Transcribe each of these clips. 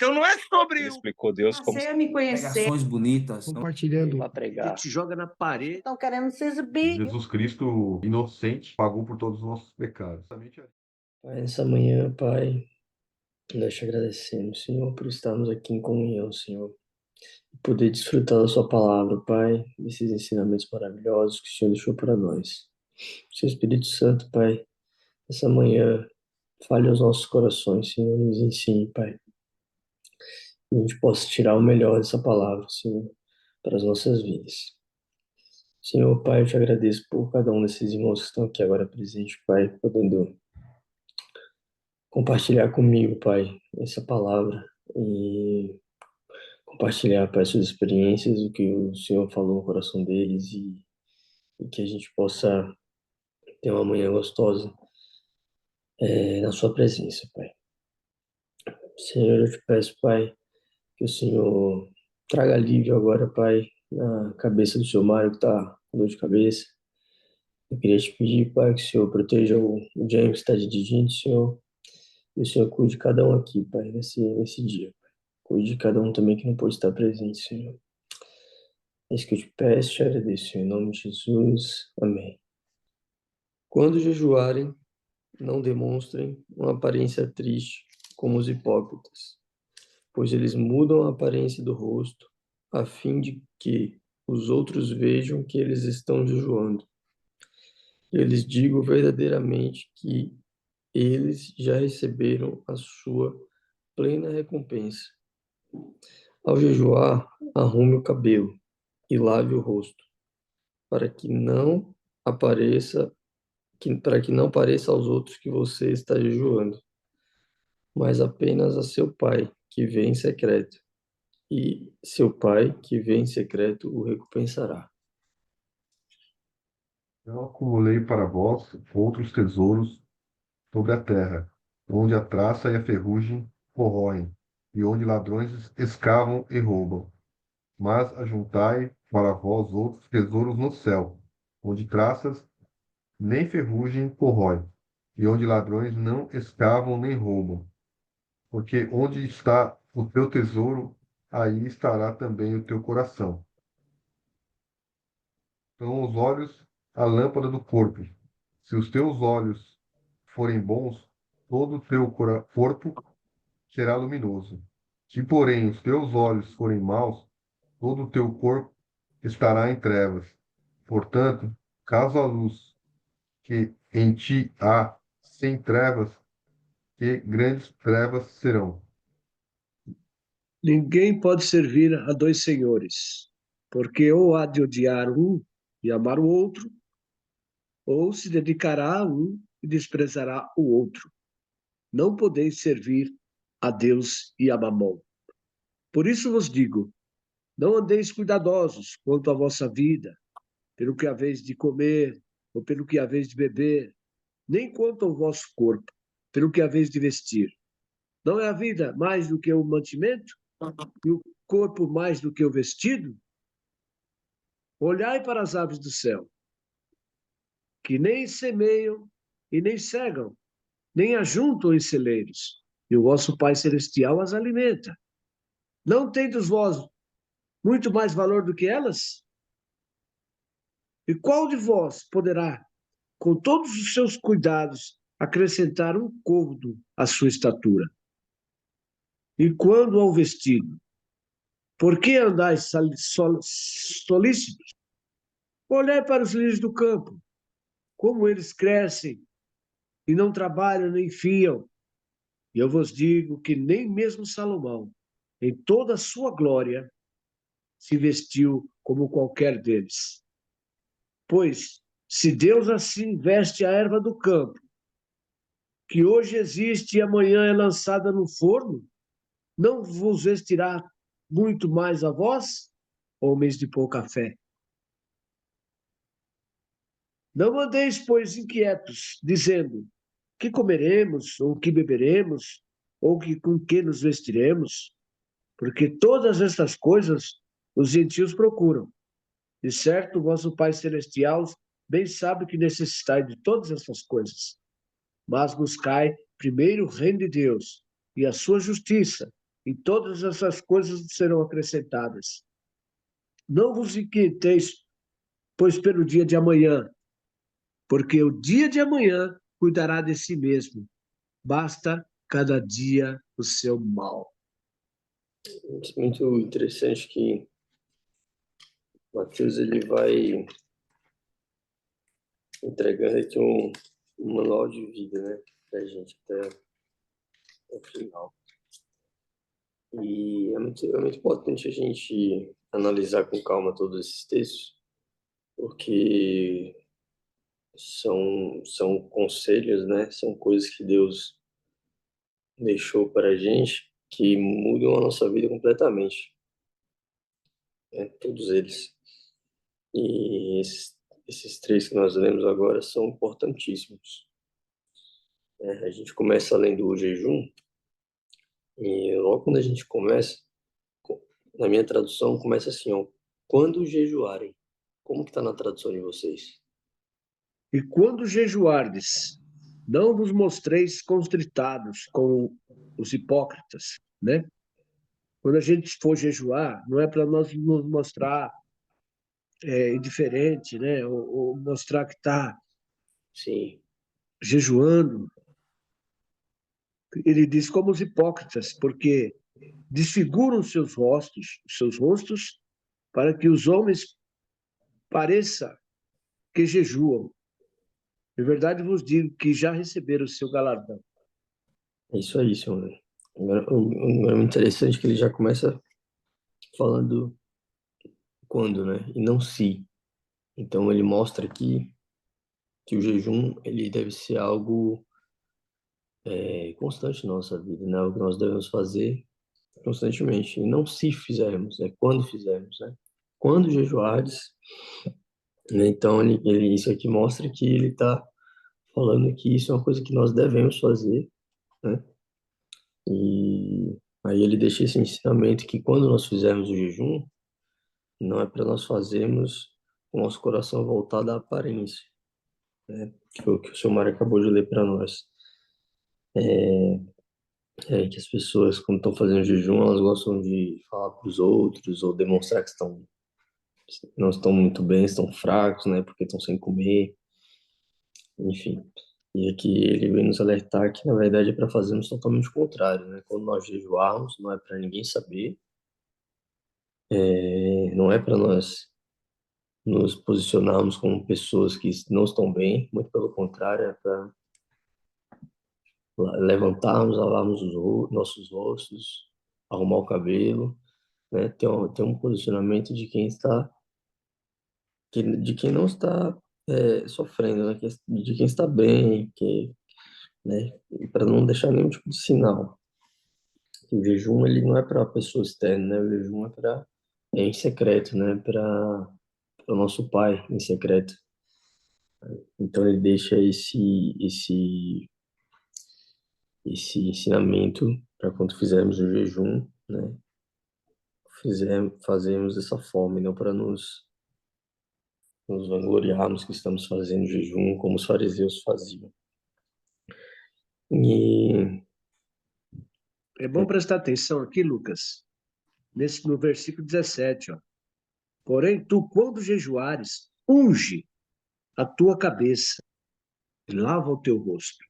Então não é sobre Ele explicou Deus como Passei a me conhecer. Pregações bonitas. compartilhando. para pregar. Te joga na parede. Estão querendo se exibir. Jesus Cristo, inocente, pagou por todos os nossos pecados. Pai, nessa manhã, Pai, nós te agradecemos, Senhor, por estarmos aqui em comunhão, Senhor. Poder desfrutar da sua palavra, Pai, desses ensinamentos maravilhosos que o Senhor deixou para nós. Seu Espírito Santo, Pai, essa manhã, fale aos nossos corações, Senhor, nos ensine, Pai. Que a gente possa tirar o melhor dessa palavra, Senhor, para as nossas vidas. Senhor, Pai, eu te agradeço por cada um desses irmãos que estão aqui agora presentes, Pai, podendo compartilhar comigo, Pai, essa palavra e compartilhar, Pai, suas experiências, o que o Senhor falou no coração deles e que a gente possa ter uma manhã gostosa na sua presença, Pai. Senhor, eu te peço, Pai, que o Senhor traga alívio agora, Pai, na cabeça do seu Mário que está com dor de cabeça. Eu queria te pedir, Pai, que o Senhor proteja o James que está dirigindo, Senhor, e o Senhor cuide de cada um aqui, Pai, nesse dia. Pai. Cuide de cada um também que não pôde estar presente, Senhor. É isso que eu te peço, te agradeço, Senhor, em nome de Jesus. Amém. Quando jejuarem, não demonstrem uma aparência triste como os hipócritas, pois eles mudam a aparência do rosto, a fim de que os outros vejam que eles estão jejuando. Eu lhes digo verdadeiramente que eles já receberam a sua plena recompensa. Ao jejuar, arrume o cabelo e lave o rosto, para que não pareça aos outros que você está jejuando, mas apenas a seu Pai, que vê em secreto. E seu Pai, que vê em secreto, o recompensará. Eu acumulei para vós outros tesouros sobre a terra, onde a traça e a ferrugem corroem, e onde ladrões escavam e roubam. Mas ajuntai para vós outros tesouros no céu, onde traças nem ferrugem corrói, e onde ladrões não escavam nem roubam. Porque onde está o teu tesouro, aí estará também o teu coração. São os olhos a lâmpada do corpo. Se os teus olhos forem bons, todo o teu corpo será luminoso. Se, porém, os teus olhos forem maus, todo o teu corpo estará em trevas. Portanto, caso a luz que em ti há sem trevas, que grandes trevas serão. Ninguém pode servir a dois senhores, porque ou há de odiar um e amar o outro, ou se dedicará a um e desprezará o outro. Não podeis servir a Deus e a Mamon. Por isso vos digo, não andeis cuidadosos quanto à vossa vida, pelo que haveis de comer, ou pelo que haveis de beber, nem quanto ao vosso corpo, pelo que haveis de vestir. Não é a vida mais do que o mantimento, e o corpo mais do que o vestido? Olhai para as aves do céu, que nem semeiam e nem cegam, nem ajuntam em celeiros, e o vosso Pai Celestial as alimenta. Não tendes vós muito mais valor do que elas? E qual de vós poderá, com todos os seus cuidados, acrescentar um côvado à sua estatura? E quando ao vestido, por que andais solícitos? Olhai para os lírios do campo, como eles crescem, e não trabalham nem fiam. E eu vos digo que nem mesmo Salomão, em toda a sua glória, se vestiu como qualquer deles. Pois, se Deus assim veste a erva do campo, que hoje existe e amanhã é lançada no forno, não vos vestirá muito mais a vós, homens de pouca fé? Não andeis, pois, inquietos, dizendo: que comeremos, ou que beberemos, ou com que nos vestiremos? Porque todas estas coisas os gentios procuram. De certo, vosso Pai Celestial bem sabe que necessitai de todas essas coisas. Mas buscai primeiro o reino de Deus e a sua justiça, e todas essas coisas serão acrescentadas. Não vos inquieteis, pois pelo dia de amanhã, porque o dia de amanhã cuidará de si mesmo. Basta cada dia o seu mal. É muito interessante que Mateus ele vai entregando aqui um manual de vida, né, pra gente até o final. E é muito importante a gente analisar com calma todos esses textos, porque são conselhos, né? São coisas que Deus deixou para a gente que mudam a nossa vida completamente, né? Todos eles. E esses três que nós lemos agora são importantíssimos, né? A gente começa lendo o jejum e logo quando a gente começa, na minha tradução, começa assim, ó, quando jejuarem. Como que está na tradução de vocês? E quando jejuardes, não vos mostreis contritados com os hipócritas, né? Quando a gente for jejuar, não é para nós nos mostrar indiferente, né? Ou mostrar que está Sim, jejuando. Ele diz como os hipócritas, porque desfiguram os seus rostos, para que os homens pareça que jejuam. De verdade vos digo que já receberam o seu galardão. é isso aí, senhor. Agora, o interessante é que ele já começa falando quando, né? E não se. Então ele mostra aqui que o jejum ele deve ser algo constante na nossa vida, né? Algo que nós devemos fazer constantemente. E não se fizermos, é quando fizermos, né? Quando jejuares, né? Então isso aqui mostra que ele está falando que isso é uma coisa que nós devemos fazer, né? E aí ele deixa esse ensinamento que quando nós fizermos o jejum, não é para nós fazermos com o nosso coração voltado à aparência, né? Que foi o que o senhor Mário acabou de ler para nós. É que as pessoas, quando estão fazendo jejum, elas gostam de falar para os outros ou demonstrar que não estão muito bem, estão fracos, né? Porque estão sem comer, enfim. E aqui ele vem nos alertar que, na verdade, é para fazermos totalmente o contrário, né? Quando nós jejuarmos, não é para ninguém saber, não é para nós nos posicionarmos como pessoas que não estão bem, muito pelo contrário, é para levantarmos, lavarmos nossos rostos, arrumar o cabelo, né? Ter um posicionamento de quem está, de quem não está sofrendo, né? De quem está bem, né? Para não deixar nenhum tipo de sinal. O jejum ele não é para a pessoa externa, né? O jejum é em secreto, né? Para o nosso Pai em secreto. Então ele deixa esse ensinamento para quando fizermos o jejum, né? Fazemos dessa forma, e não para nos vangloriarmos que estamos fazendo jejum como os fariseus faziam. E É bom prestar atenção aqui, Lucas, no versículo 17, ó. Porém, tu, quando jejuares, unge a tua cabeça e lava o teu rosto.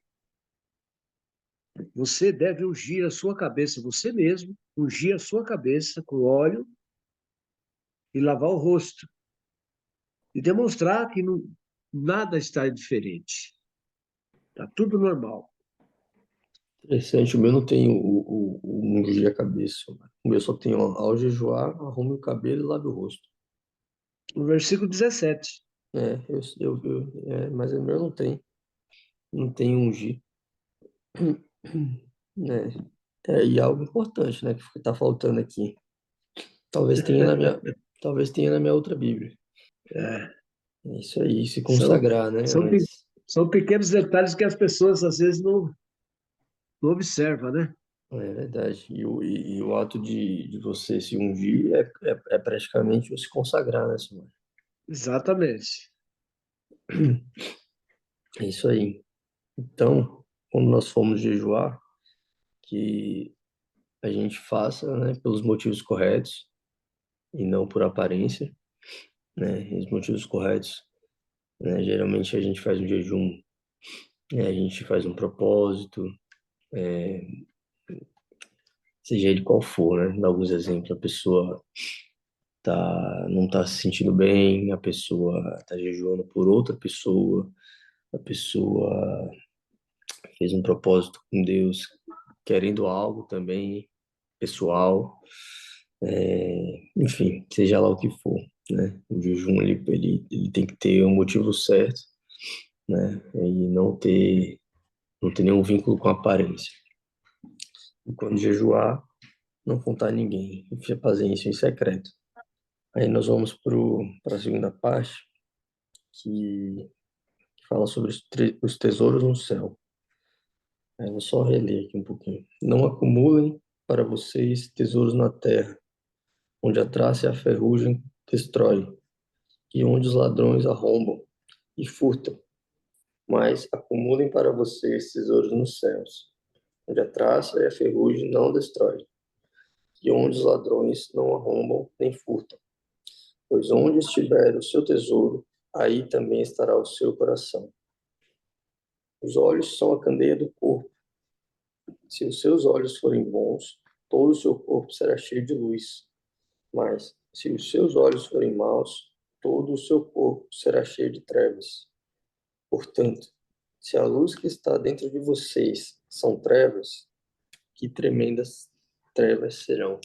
Você deve ungir a sua cabeça, você mesmo, ungir a sua cabeça com óleo e lavar o rosto. E demonstrar que nada está diferente. Está tudo normal. interessante, o meu não tem o ungir a cabeça. O meu só tem, ó, ao jejuar, arrume o cabelo e lave o rosto. No versículo 17. Mas o meu não tem. Não tem ungir. Né? E algo importante, né, que está faltando aqui. Talvez tenha na minha, talvez tenha na minha outra Bíblia. É, É isso aí, se são, consagrar, né, são, antes. são pequenos detalhes que as pessoas às vezes não observam, né? É verdade. E o ato de você se ungir é praticamente se consagrar, né, senhor? Exatamente. É isso aí. Então, quando nós formos jejuar, que a gente faça, né, pelos motivos corretos e não por aparência, né? E os motivos corretos, né, geralmente a gente faz um jejum, né, a gente faz um propósito, seja ele qual for, né? Dá alguns exemplos, a pessoa não tá se sentindo bem, a pessoa tá jejuando por outra pessoa, a pessoa fez um propósito com Deus, querendo algo também pessoal, enfim, seja lá o que for, né? O jejum ele tem que ter um motivo certo, né? E não ter nenhum vínculo com a aparência. E quando jejuar, não contar a ninguém, e fazer isso em secreto. Aí nós vamos para a segunda parte, que fala sobre os tesouros no céu. Aí eu vou só reler aqui um pouquinho. Não acumulem para vocês tesouros na terra, onde a traça e a ferrugem destrói, e onde os ladrões arrombam e furtam. Mas acumulem para vocês tesouros nos céus, onde a traça e a ferrugem não destrói, e onde os ladrões não arrombam nem furtam. Pois onde estiver o seu tesouro, aí também estará o seu coração. Os olhos são a candeia do corpo. Se os seus olhos forem bons, todo o seu corpo será cheio de luz. Mas, se os seus olhos forem maus, todo o seu corpo será cheio de trevas. Portanto, se a luz que está dentro de vocês são trevas, que tremendas trevas serão.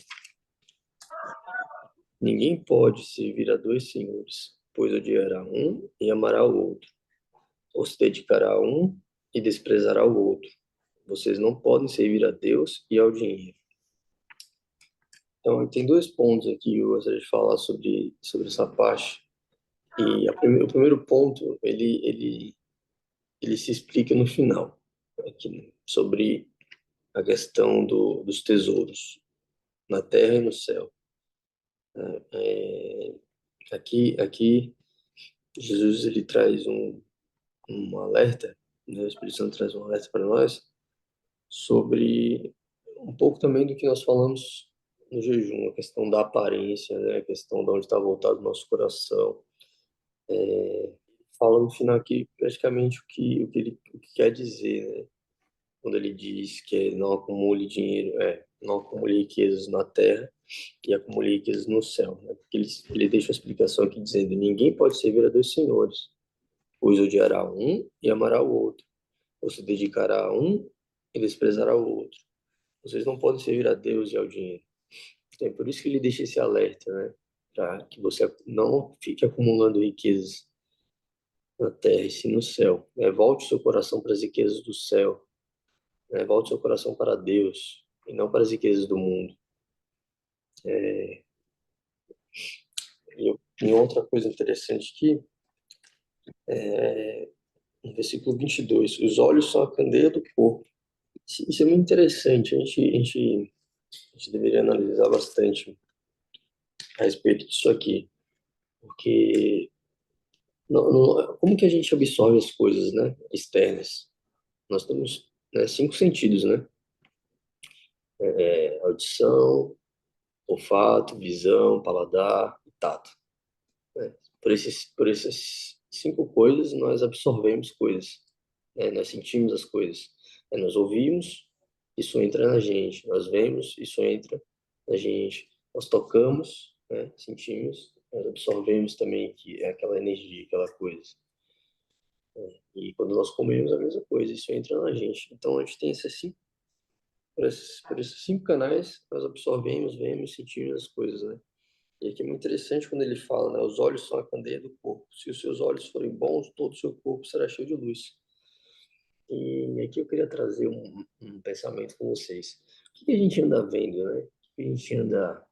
Ninguém pode servir a dois senhores, pois odiará um e amará o outro, ou se dedicará a um e desprezará o outro. Vocês não podem servir a Deus e ao dinheiro. Então, tem dois pontos aqui que eu gostaria de falar sobre essa parte. E o primeiro ponto, ele se explica no final, aqui, sobre a questão dos tesouros na terra e no céu. É, aqui Jesus ele traz um alerta, né? O Espírito Santo traz um alerta para nós sobre um pouco também do que nós falamos no jejum, a questão da aparência, né? A questão de onde está voltado o nosso coração. Fala no final aqui praticamente o que quer dizer, né? Quando ele diz que não acumule dinheiro, não acumule riquezas na terra e acumule riquezas no céu, né? Porque ele deixa uma explicação aqui dizendo: ninguém pode servir a dois senhores, pois odiará um e amará o outro, ou se dedicará a um e desprezará o outro. Vocês não podem servir a Deus e ao dinheiro. Então, é por isso que ele deixa esse alerta, né? Para que você não fique acumulando riquezas na terra e sim no céu. Volte seu coração para as riquezas do céu. Volte seu coração para Deus e não para as riquezas do mundo. E outra coisa interessante aqui, no versículo 22, os olhos são a candeia do corpo. Isso é muito interessante, a gente deveria analisar bastante a respeito disso aqui, porque como que a gente absorve as coisas, né, externas? Nós temos, né, 5 sentidos, né? Audição, olfato, visão, paladar e tato. Né? Por essas 5 coisas, nós absorvemos coisas, né? Nós sentimos as coisas. Nós ouvimos, isso entra na gente. Nós vemos, isso entra na gente. Nós tocamos, né? Sentimos, nós absorvemos também que é aquela energia, aquela coisa. E quando nós comemos a mesma coisa, isso entra na gente. Então a gente tem por esses 5 canais, nós absorvemos, vemos, sentimos as coisas, né? E aqui é muito interessante quando ele fala, né? Os olhos são a candeia do corpo. Se os seus olhos forem bons, todo o seu corpo será cheio de luz. E aqui eu queria trazer um pensamento com vocês. O que a gente anda vendo, né? O que a gente anda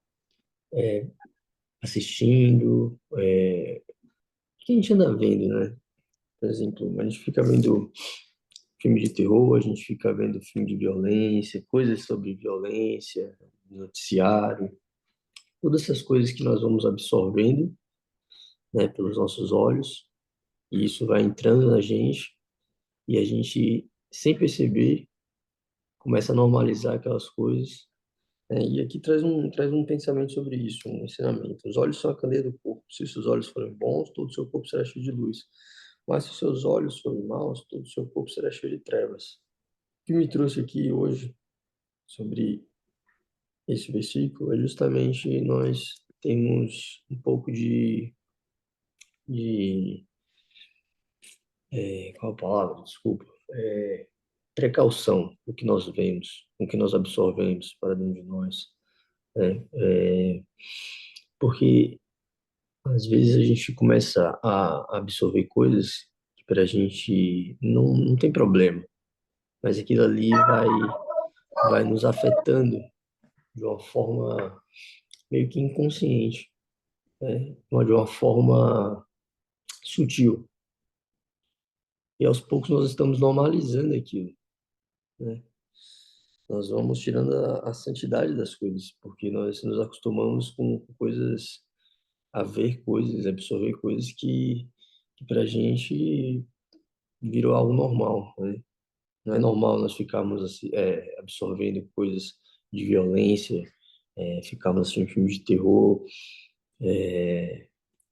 assistindo? O que a gente anda vendo, né? Por exemplo, a gente fica vendo filme de terror, a gente fica vendo filme de violência, coisas sobre violência, noticiário, todas essas coisas que nós vamos absorvendo, né, pelos nossos olhos, e isso vai entrando na gente, e a gente, sem perceber, começa a normalizar aquelas coisas, E aqui traz um pensamento sobre isso, um ensinamento. Os olhos são a candeia do corpo. Se os seus olhos forem bons, todo o seu corpo será cheio de luz. Mas se os seus olhos forem maus, todo o seu corpo será cheio de trevas. O que me trouxe aqui hoje sobre esse versículo é justamente nós temos um pouco de qual a palavra? Desculpa. Precaução no que nós vemos, no que nós absorvemos para dentro de nós. Né? Porque às vezes a gente começa a absorver coisas que para a gente não tem problema, mas aquilo ali vai nos afetando de uma forma meio que inconsciente, né? De uma forma sutil. E aos poucos nós estamos normalizando aquilo, né? Nós vamos tirando a santidade das coisas, porque nós nos acostumamos com coisas, a ver coisas, absorver coisas que para a gente virou algo normal, né? Não é normal nós ficarmos assim, absorvendo coisas de violência, ficarmos assistindo filmes de terror.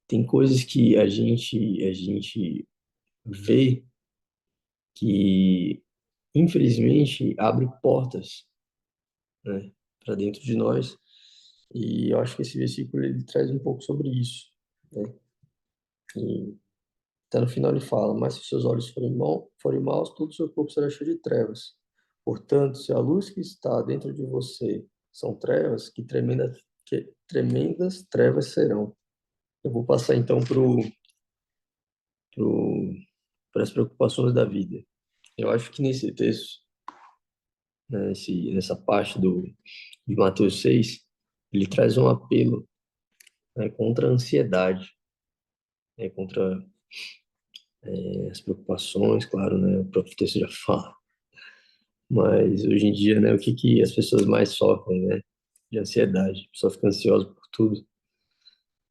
Tem coisas que a gente vê que, infelizmente, abre portas, né, para dentro de nós. E eu acho que esse versículo ele traz um pouco sobre isso, né? E até no final ele fala: Mas se seus olhos forem maus, todo o seu corpo será cheio de trevas. Portanto, se a luz que está dentro de você são trevas, que tremendas trevas serão. Eu vou passar então para as preocupações da vida. Eu acho que nesse texto, né, nessa parte de Mateus 6, ele traz um apelo, né, contra a ansiedade, né, contra as preocupações, claro, né, o próprio texto já fala. Mas hoje em dia, né, o que que as pessoas mais sofrem, né? De ansiedade. A pessoa fica ansiosa por tudo.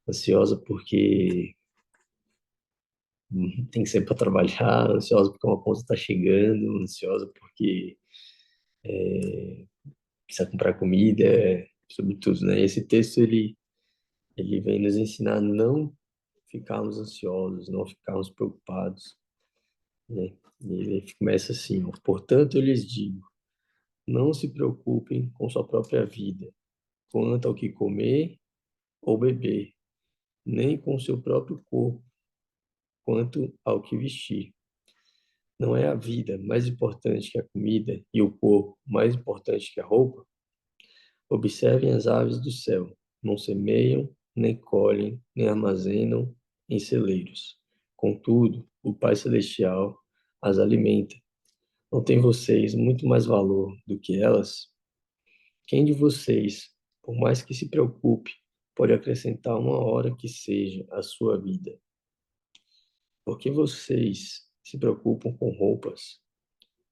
Ansiosa porque tem que sair para trabalhar, ansiosa porque uma conta está chegando, ansiosa porque precisa comprar comida, sobretudo, né? Esse texto, ele vem nos ensinar a não ficarmos ansiosos, não ficarmos preocupados, né? E ele começa assim, ó: Portanto, eu lhes digo, não se preocupem com sua própria vida, quanto ao que comer ou beber, nem com seu próprio corpo, quanto ao que vestir. Não é a vida mais importante que a comida e o corpo mais importante que a roupa? Observem as aves do céu. Não semeiam, nem colhem, nem armazenam em celeiros. Contudo, o Pai Celestial as alimenta. Não tem vocês muito mais valor do que elas? Quem de vocês, por mais que se preocupe, pode acrescentar uma hora que seja à sua vida? Porque vocês se preocupam com roupas?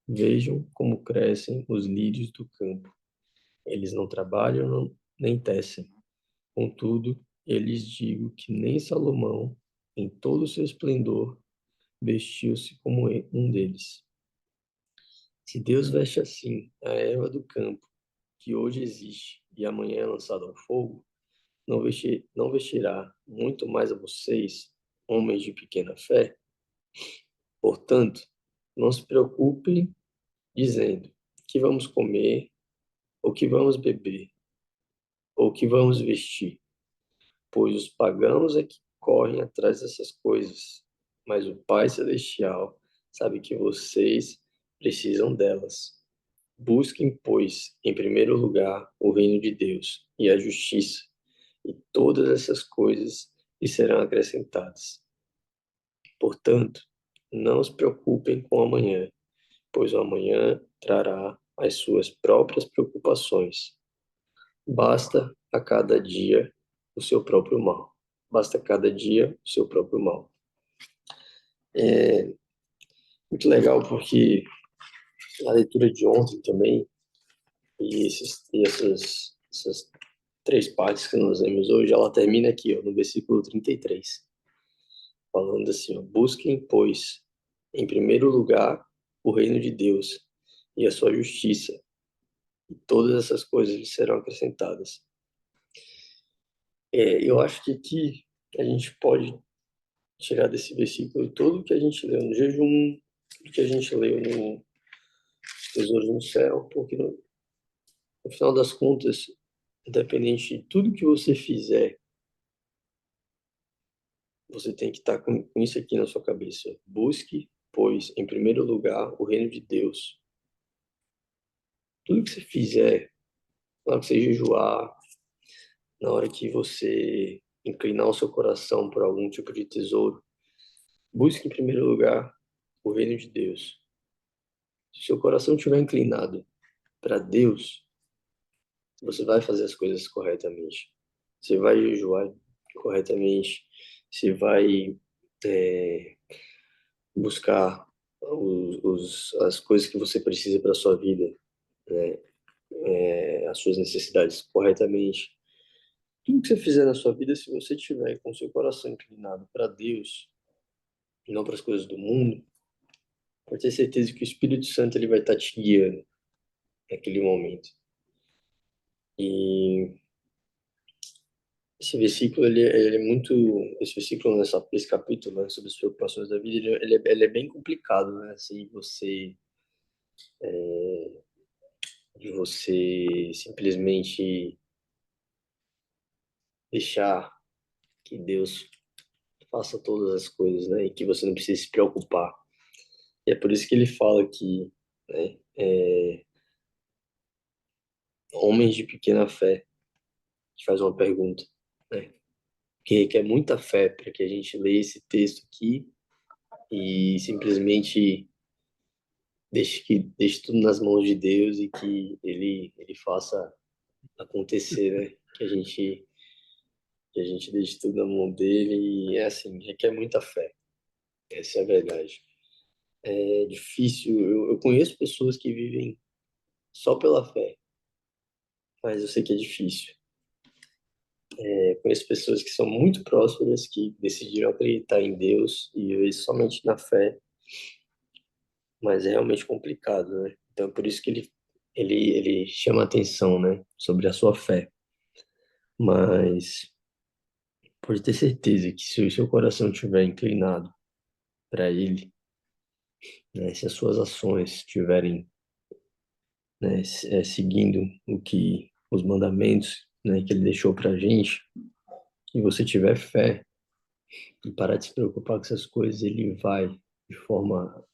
Vejam como crescem os lírios do campo. Eles não trabalham nem tecem. Contudo, eu lhes digo que nem Salomão, em todo o seu esplendor, vestiu-se como um deles. Se Deus veste assim a erva do campo, que hoje existe e amanhã é lançada ao fogo, não vestirá muito mais a vocês, homens de pequena fé? Portanto, não se preocupem dizendo: que vamos comer, ou que vamos beber, ou que vamos vestir, pois os pagãos é que correm atrás dessas coisas, mas o Pai Celestial sabe que vocês precisam delas. Busquem, pois, em primeiro lugar o reino de Deus e a justiça, e todas essas coisas lhe serão acrescentadas. Portanto, não se preocupem com o amanhã, pois o amanhã trará as suas próprias preocupações. Basta a cada dia o seu próprio mal. Basta a cada dia o seu próprio mal. É muito legal porque a leitura de ontem também, essas três partes que nós lemos hoje, ela termina aqui, ó, no versículo 33, falando assim, ó: Busquem, pois, em primeiro lugar, o reino de Deus e a sua justiça, e todas essas coisas lhe serão acrescentadas. Eu acho que aqui a gente pode tirar desse versículo tudo que a gente leu no jejum, tudo que a gente leu no Tesouros no Céu, porque no final das contas, independente de tudo que você fizer, você tem que estar com isso aqui na sua cabeça. Busque, pois, em primeiro lugar, o reino de Deus. Tudo que você fizer, na hora que você jejuar, na hora que você inclinar o seu coração por algum tipo de tesouro, busque em primeiro lugar o reino de Deus. Se o seu coração estiver inclinado para Deus, você vai fazer as coisas corretamente. Você vai jejuar corretamente. Você vai buscar as coisas que você precisa para a sua vida, né? As suas necessidades corretamente. Tudo que você fizer na sua vida, se você tiver com o seu coração inclinado para Deus e não para as coisas do mundo, pode ter certeza que o Espírito Santo ele vai estar te guiando naquele momento. E ele é muito, esse versículo esse capítulo, né, sobre as preocupações da vida, ele é bem complicado, né? Assim, de você simplesmente deixar que Deus faça todas as coisas, né? E que você não precisa se preocupar. E é por isso que ele fala que, né, homens de pequena fé, te faz uma pergunta, né? Que requer muita fé para que a gente leia esse texto aqui e simplesmente deixe tudo nas mãos de Deus e que ele faça acontecer, né? Que a gente deixe tudo na mão dele e é assim, requer muita fé. Essa é a verdade. É difícil. Eu conheço pessoas que vivem só pela fé, mas eu sei que é difícil. Conheço pessoas que são muito prósperas, que decidiram acreditar em Deus e viver somente na fé, mas é realmente complicado, né? Então, é por isso que ele chama atenção, né, sobre a sua fé. Mas pode ter certeza que se o seu coração estiver inclinado para Ele, né, se as suas ações estiverem, né, seguindo os mandamentos, né, que Ele deixou para a gente, e você tiver fé e parar de se preocupar com essas coisas, Ele vai de forma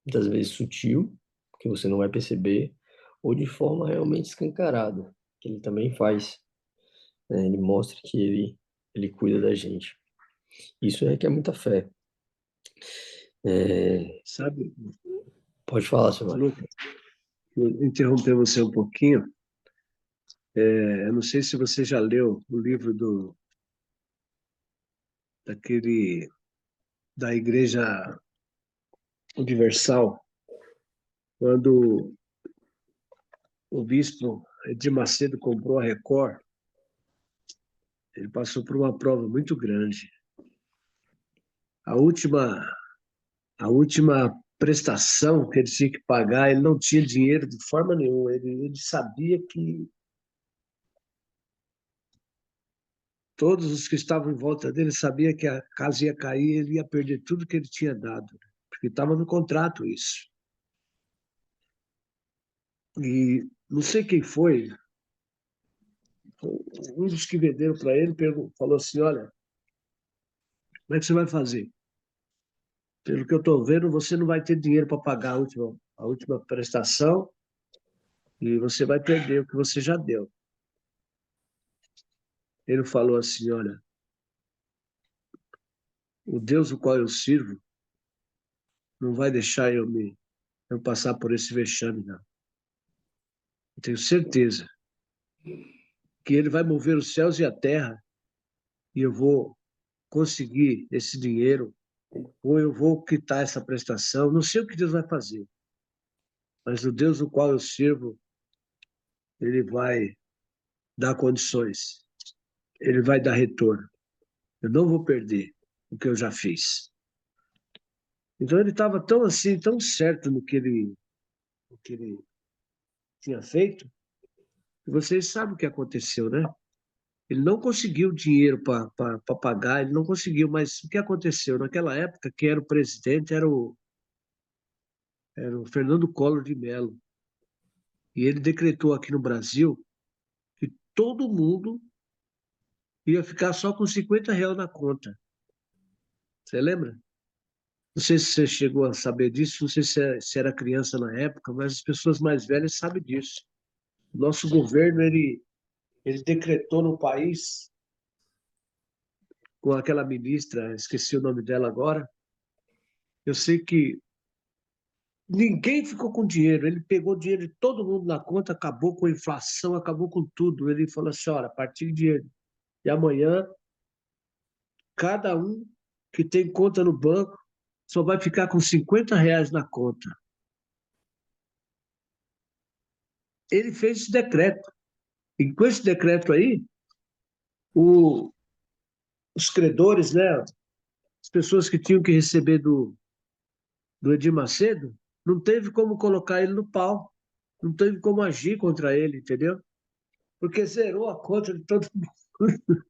muitas vezes sutil, que você não vai perceber, ou de forma realmente escancarada, que Ele também faz, né? Ele mostra que ele cuida da gente. Isso requer muita fé. Sabe, Pode falar, seu Mário. Lucas, vou interromper você um pouquinho. Eu não sei se você já leu o livro da Igreja Universal, quando o bispo Edir Macedo comprou a Record, ele passou por uma prova muito grande. A última, a última prestação que ele tinha que pagar, ele não tinha dinheiro de forma nenhuma. Ele sabia que todos os que estavam em volta dele sabiam que a casa ia cair, ele ia perder tudo que ele tinha dado, porque estava no contrato isso. E não sei quem foi, um dos que venderam para ele falou assim: olha, como é que você vai fazer? Pelo que eu estou vendo, você não vai ter dinheiro para pagar a última prestação e você vai perder o que você já deu. Ele falou assim: olha, o Deus o qual eu sirvo não vai deixar eu passar por esse vexame, não. Eu tenho certeza que ele vai mover os céus e a terra e eu vou conseguir esse dinheiro ou eu vou quitar essa prestação. Não sei o que Deus vai fazer, mas o Deus o qual eu sirvo, ele vai dar condições, ele vai dar retorno. Eu não vou perder o que eu já fiz. Então ele estava tão assim, tão certo no que ele tinha feito, E vocês sabem o que aconteceu, né? Ele não conseguiu dinheiro para pagar, ele não conseguiu, mas o que aconteceu? Naquela época, quem era o presidente era o Fernando Collor de Mello. E ele decretou aqui no Brasil que todo mundo ia ficar só com R$ 50 na conta. Você lembra? Não sei se você chegou a saber disso, não sei se era criança na época, mas as pessoas mais velhas sabem disso. Nosso governo, ele decretou no país, com aquela ministra, esqueci o nome dela agora, eu sei que ninguém ficou com dinheiro, ele pegou o dinheiro de todo mundo na conta, acabou com a inflação, acabou com tudo. Ele falou assim, olha, a partir de amanhã, cada um que tem conta no banco só vai ficar com R$ 50 na conta. Ele fez esse decreto. E com esse decreto aí, o, os credores, né, as pessoas que tinham que receber do Edir Macedo, não teve como colocar ele no pau, não teve como agir contra ele, entendeu? Porque zerou a conta de todo mundo.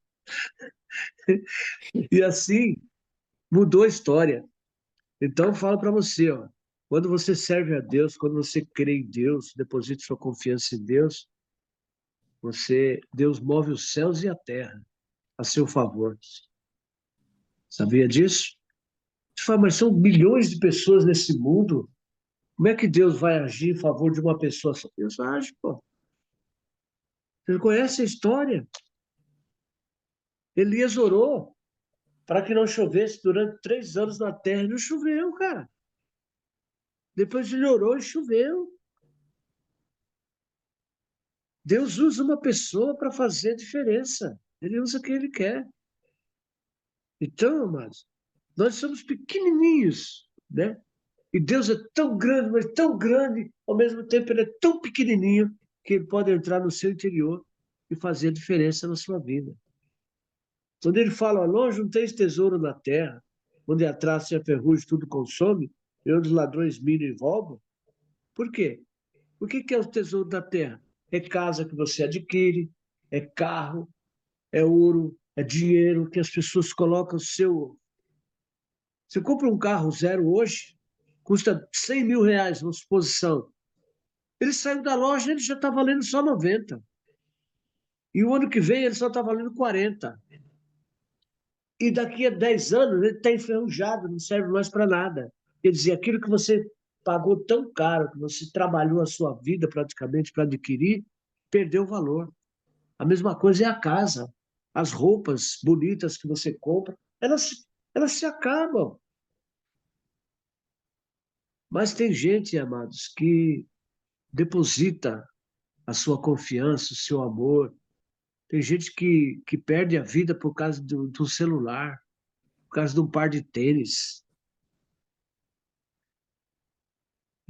E assim mudou a história. Então, eu falo para você, ó, quando você serve a Deus, quando você crê em Deus, deposita sua confiança em Deus, Deus move os céus e a terra a seu favor. Sabia disso? Você fala, mas são bilhões de pessoas nesse mundo. Como é que Deus vai agir em favor de uma pessoa só? Deus age, pô. Você conhece a história? Elias orou para que não chovesse durante 3 anos na terra e não choveu, cara. Depois ele orou e choveu. Deus usa uma pessoa para fazer a diferença. Ele usa quem ele quer. Então, amados, nós somos pequenininhos, né? E Deus é tão grande, mas tão grande, ao mesmo tempo ele é tão pequenininho que ele pode entrar no seu interior e fazer a diferença na sua vida. Quando ele fala, longe não tens tesouro na terra, onde a traça e a ferrugem tudo consome, e onde os ladrões minam e roubam. Por quê? O que é o tesouro da terra? É casa que você adquire, é carro, é ouro, é dinheiro que as pessoas colocam o seu. Você compra um carro zero hoje, custa R$ 100.000, uma suposição. Ele saiu da loja, ele já está valendo só 90. E o ano que vem ele só está valendo 40. E daqui a 10 anos ele está enferrujado, não serve mais para nada. Quer dizer, aquilo que você pagou tão caro, que você trabalhou a sua vida praticamente para adquirir, perdeu o valor. A mesma coisa é a casa. As roupas bonitas que você compra, elas se acabam. Mas tem gente, amados, que deposita a sua confiança, o seu amor. Tem gente que perde a vida por causa do celular, por causa de um par de tênis.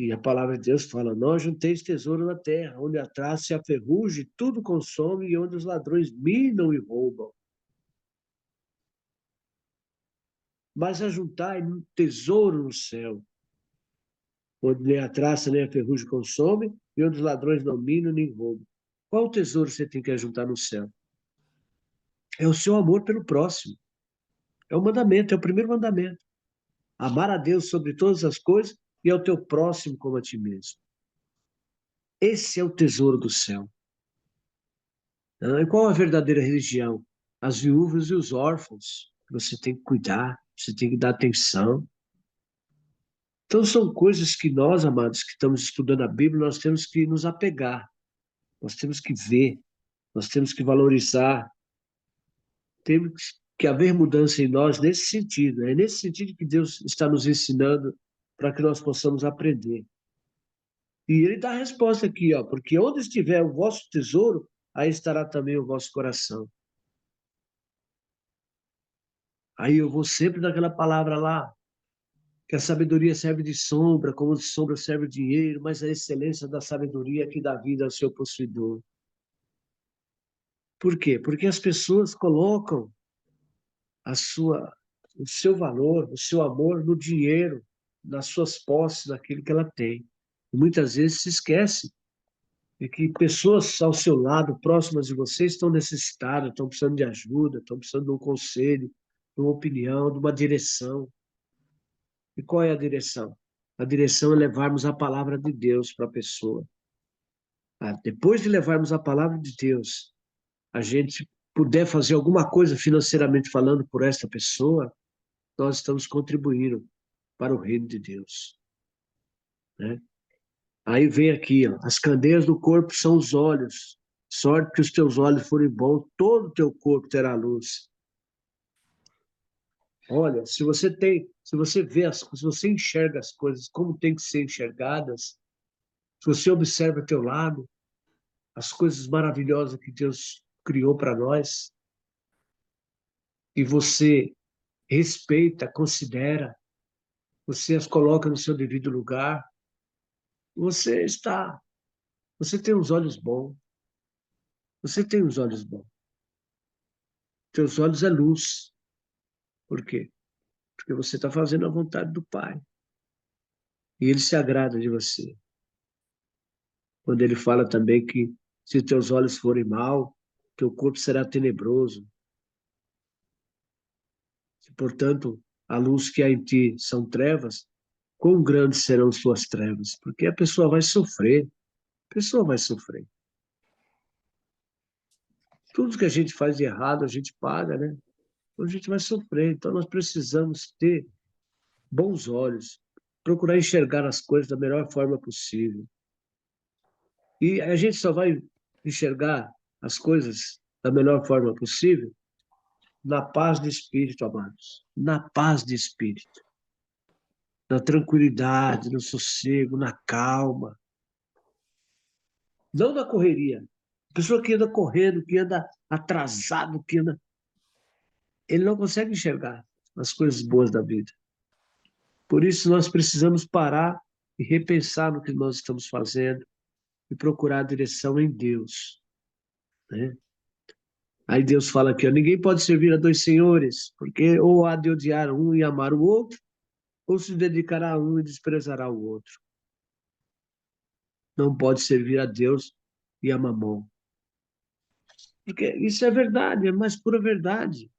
E a palavra de Deus fala: não junteis tesouro na terra, onde a traça e a ferrugem tudo consome e onde os ladrões minam e roubam. Mas ajuntai um tesouro no céu, onde nem a traça nem a ferrugem consome e onde os ladrões não minam nem roubam. Qual tesouro você tem que ajuntar no céu? É o seu amor pelo próximo. É o mandamento, é o primeiro mandamento. Amar a Deus sobre todas as coisas e ao teu próximo como a ti mesmo. Esse é o tesouro do céu. E qual a verdadeira religião? As viúvas e os órfãos. Você tem que cuidar, você tem que dar atenção. Então são coisas que nós, amados, que estamos estudando a Bíblia, nós temos que nos apegar. Nós temos que ver, nós temos que valorizar. Temos que haver mudança em nós nesse sentido. É nesse sentido que Deus está nos ensinando para que nós possamos aprender. E ele dá a resposta aqui, ó, porque onde estiver o vosso tesouro, aí estará também o vosso coração. Aí eu vou sempre naquela palavra lá, que a sabedoria serve de sombra, como de sombra serve o dinheiro, mas a excelência da sabedoria é que dá vida ao seu possuidor. Por quê? Porque as pessoas colocam o seu valor, o seu amor no dinheiro, nas suas posses, naquilo que ela tem. E muitas vezes se esquece e que pessoas ao seu lado, próximas de você, estão necessitadas, estão precisando de ajuda, estão precisando de um conselho, de uma opinião, de uma direção. E qual é a direção? A direção é levarmos a palavra de Deus para a pessoa. Depois de levarmos a palavra de Deus, a gente puder fazer alguma coisa financeiramente falando por esta pessoa, nós estamos contribuindo para o reino de Deus, né? Aí vem aqui, ó, as candeias do corpo são os olhos. Sorte que os teus olhos forem bons, todo o teu corpo terá luz. Olha, se você vê, se você enxerga as coisas como tem que ser enxergadas, se você observa ao teu lado as coisas maravilhosas que Deus criou para nós, e você respeita, considera, você as coloca no seu devido lugar, você tem os olhos bons, você tem os olhos bons. Teus olhos é luz. Por quê? Porque você está fazendo a vontade do Pai. E Ele se agrada de você. Quando Ele fala também que se teus olhos forem mal, teu corpo será tenebroso. Se, portanto, a luz que há em ti são trevas, quão grandes serão suas trevas? Porque a pessoa vai sofrer. A pessoa vai sofrer. Tudo que a gente faz de errado, a gente paga, né? Então a gente vai sofrer. Então nós precisamos ter bons olhos, procurar enxergar as coisas da melhor forma possível. E a gente só vai enxergar as coisas da melhor forma possível na paz de espírito, amados. Na paz de espírito. Na tranquilidade, no sossego, na calma. Não na correria. A pessoa que anda correndo, que anda atrasado, que anda... Ele não consegue enxergar as coisas boas da vida. Por isso nós precisamos parar e repensar no que nós estamos fazendo e procurar a direção em Deus, né? Aí Deus fala aqui, ó, ninguém pode servir a dois senhores, porque ou há de odiar um e amar o outro, ou se dedicará a um e desprezará o outro. Não pode servir a Deus e a Mamon. Porque isso é verdade, é mais pura verdade.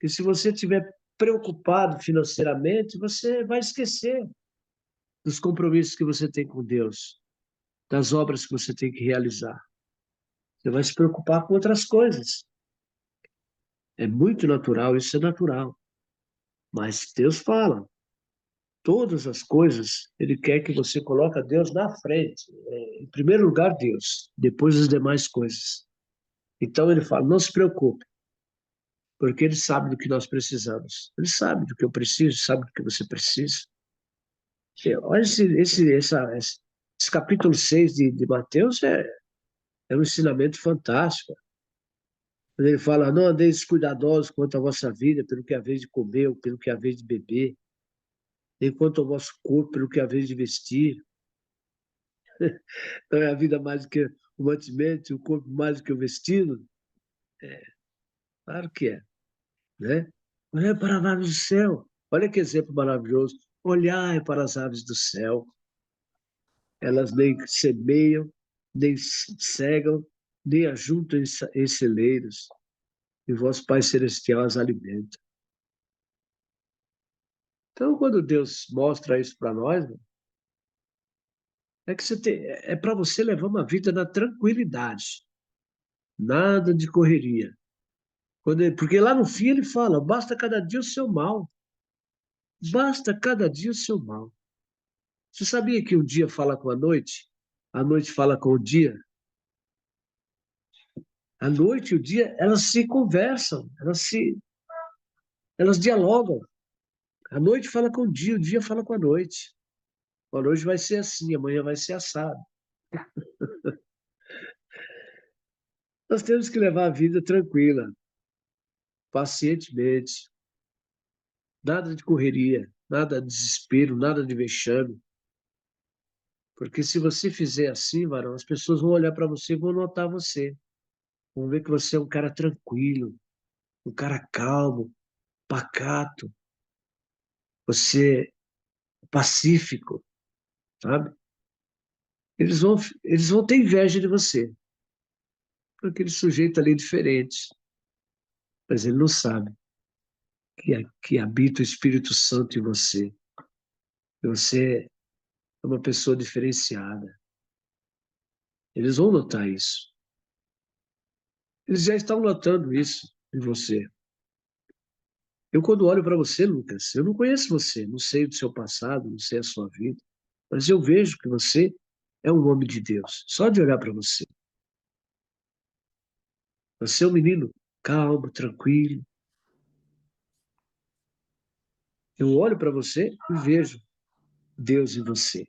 Que se você estiver preocupado financeiramente, você vai esquecer dos compromissos que você tem com Deus, das obras que você tem que realizar. Você vai se preocupar com outras coisas. É muito natural, isso é natural. Mas Deus fala, todas as coisas, Ele quer que você coloque Deus na frente. Em primeiro lugar, Deus, depois as demais coisas. Então Ele fala, não se preocupe, porque Ele sabe do que nós precisamos. Ele sabe do que eu preciso, sabe do que você precisa. Olha esse capítulo 6 de Mateus é um ensinamento fantástico. Quando ele fala, não andeis cuidadosos quanto à vossa vida, pelo que haveis de comer ou pelo que haveis de beber, nem quanto ao vosso corpo, pelo que haveis de vestir. Não é a vida mais do que o mantimento, o corpo mais do que o vestido? É, claro que é, né? Olhai para as aves do céu. Olha que exemplo maravilhoso. Olhai para as aves do céu. Elas nem semeiam, nem cegam, nem ajuntam em celeiros. E vosso Pai Celestial as alimenta. Então, quando Deus mostra isso para nós, é que é para você levar uma vida na tranquilidade, nada de correria. Porque lá no fim ele fala, basta cada dia o seu mal. Basta cada dia o seu mal. Você sabia que o dia fala com a noite fala com o dia? A noite e o dia, elas se conversam, elas dialogam. A noite fala com o dia fala com a noite. Hoje vai ser assim, amanhã vai ser assado. Nós temos que levar a vida tranquila, pacientemente. Nada de correria, nada de desespero, nada de vexame. Porque se você fizer assim, varão, as pessoas vão olhar para você e vão notar você. Vão ver que você é um cara tranquilo, um cara calmo, pacato. Você é pacífico, sabe? eles vão ter inveja de você. Porque aquele sujeito ali é diferente. Mas ele não sabe que habita o Espírito Santo em você. Que você é uma pessoa diferenciada. Eles vão notar isso. Eles já estão notando isso em você. Eu, quando olho para você, Lucas, eu não conheço você, não sei do seu passado, não sei a sua vida, mas eu vejo que você é um homem de Deus, só de olhar para você. Você é um menino calmo, tranquilo. Eu olho para você e vejo Deus em você.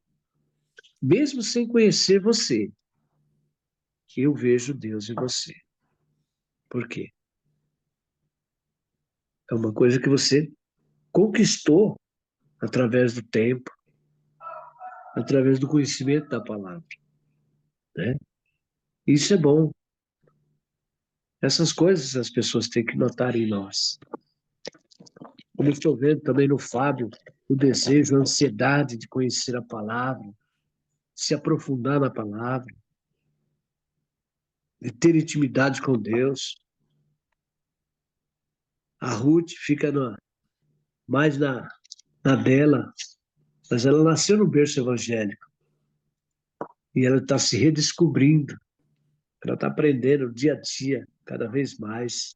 Mesmo sem conhecer você, eu vejo Deus em você. Por quê? É uma coisa que você conquistou através do tempo, através do conhecimento da palavra, né? Isso é bom. Essas coisas as pessoas têm que notar em nós. Como eu estou vendo também no Fábio, o desejo, a ansiedade de conhecer a palavra, se aprofundar na palavra, de ter intimidade com Deus. A Ruth fica mais na dela, mas ela nasceu no berço evangélico e ela está se redescobrindo, ela está aprendendo dia a dia, cada vez mais.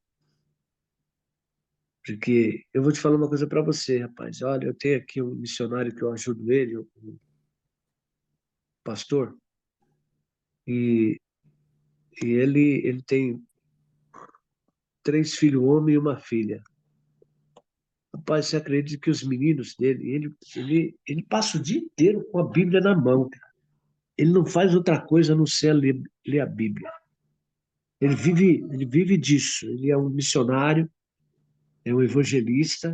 Porque eu vou te falar uma coisa para você, rapaz. Olha, eu tenho aqui um missionário que eu ajudo ele, um pastor, e, e ele tem 3 filhos, um homem e uma filha. Rapaz, você acredita que os meninos dele, ele passa o dia inteiro com a Bíblia na mão, cara. Ele não faz outra coisa a não ser ler a Bíblia. Ele vive disso. Ele é um missionário, é um evangelista,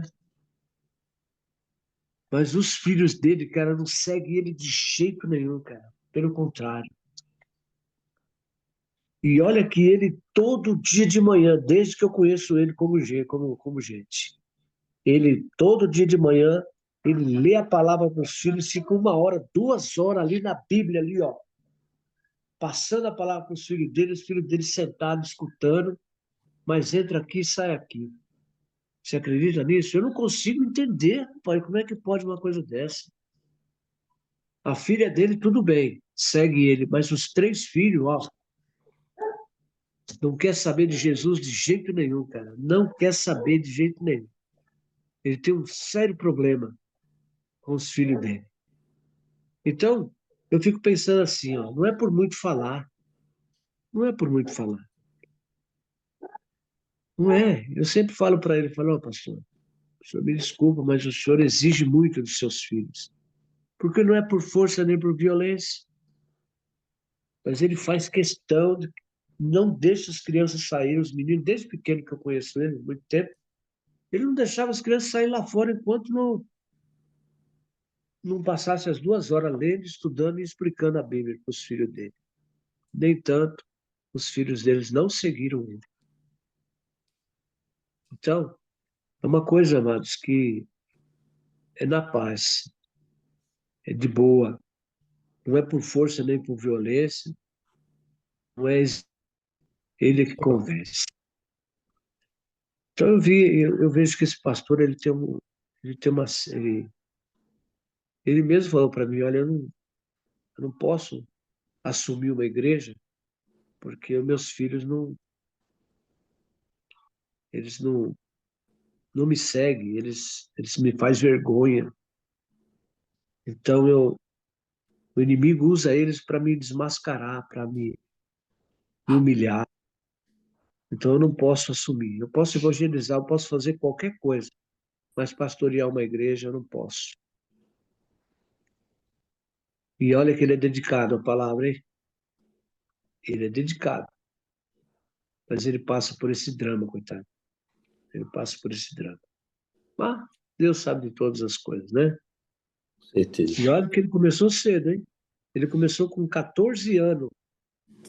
mas os filhos dele, cara, não seguem ele de jeito nenhum, cara. Pelo contrário. E olha que ele, todo dia de manhã, desde que eu conheço ele como gente, ele, todo dia de manhã, ele lê a palavra para os filhos, fica 1 hora, 2 horas ali na Bíblia, ali, ó, passando a palavra para os filhos dele sentados, escutando, mas entra aqui e sai aqui. Você acredita nisso? Eu não consigo entender, pai, como é que pode uma coisa dessa? A filha dele, tudo bem, segue ele, mas os 3 filhos, ó, não quer saber de Jesus de jeito nenhum, cara. Não quer saber de jeito nenhum. Ele tem um sério problema com os filhos dele. Então, eu fico pensando assim, ó, não é por muito falar. Não é por muito falar. Não é. Eu sempre falo para ele, falo, ó, pastor, o senhor me desculpa, mas o senhor exige muito dos seus filhos. Porque não é por força nem por violência. Mas ele faz questão de não deixa as crianças saírem, os meninos, desde pequeno que eu conheço ele, há muito tempo, ele não deixava as crianças saírem lá fora enquanto não passasse as 2 horas lendo, estudando e explicando a Bíblia para os filhos dele. Nem tanto, os filhos deles não seguiram ele. Então, é uma coisa, amados, que é na paz, é de boa, não é por força nem por violência, não é ele que convence. Então eu vejo que esse pastor, ele tem uma, ele mesmo falou para mim, olha, eu não posso assumir uma igreja porque os meus filhos eles não me seguem, eles me fazem vergonha. Então o inimigo usa eles para me desmascarar, para me humilhar. Então eu não posso assumir. Eu posso evangelizar, eu posso fazer qualquer coisa, mas pastorear uma igreja eu não posso. E olha que ele é dedicado à palavra, hein? Ele é dedicado. Mas ele passa por esse drama, coitado. Ele passa por esse drama. Mas Deus sabe de todas as coisas, né? Certeza. E olha que ele começou cedo, hein? Ele começou com 14 anos.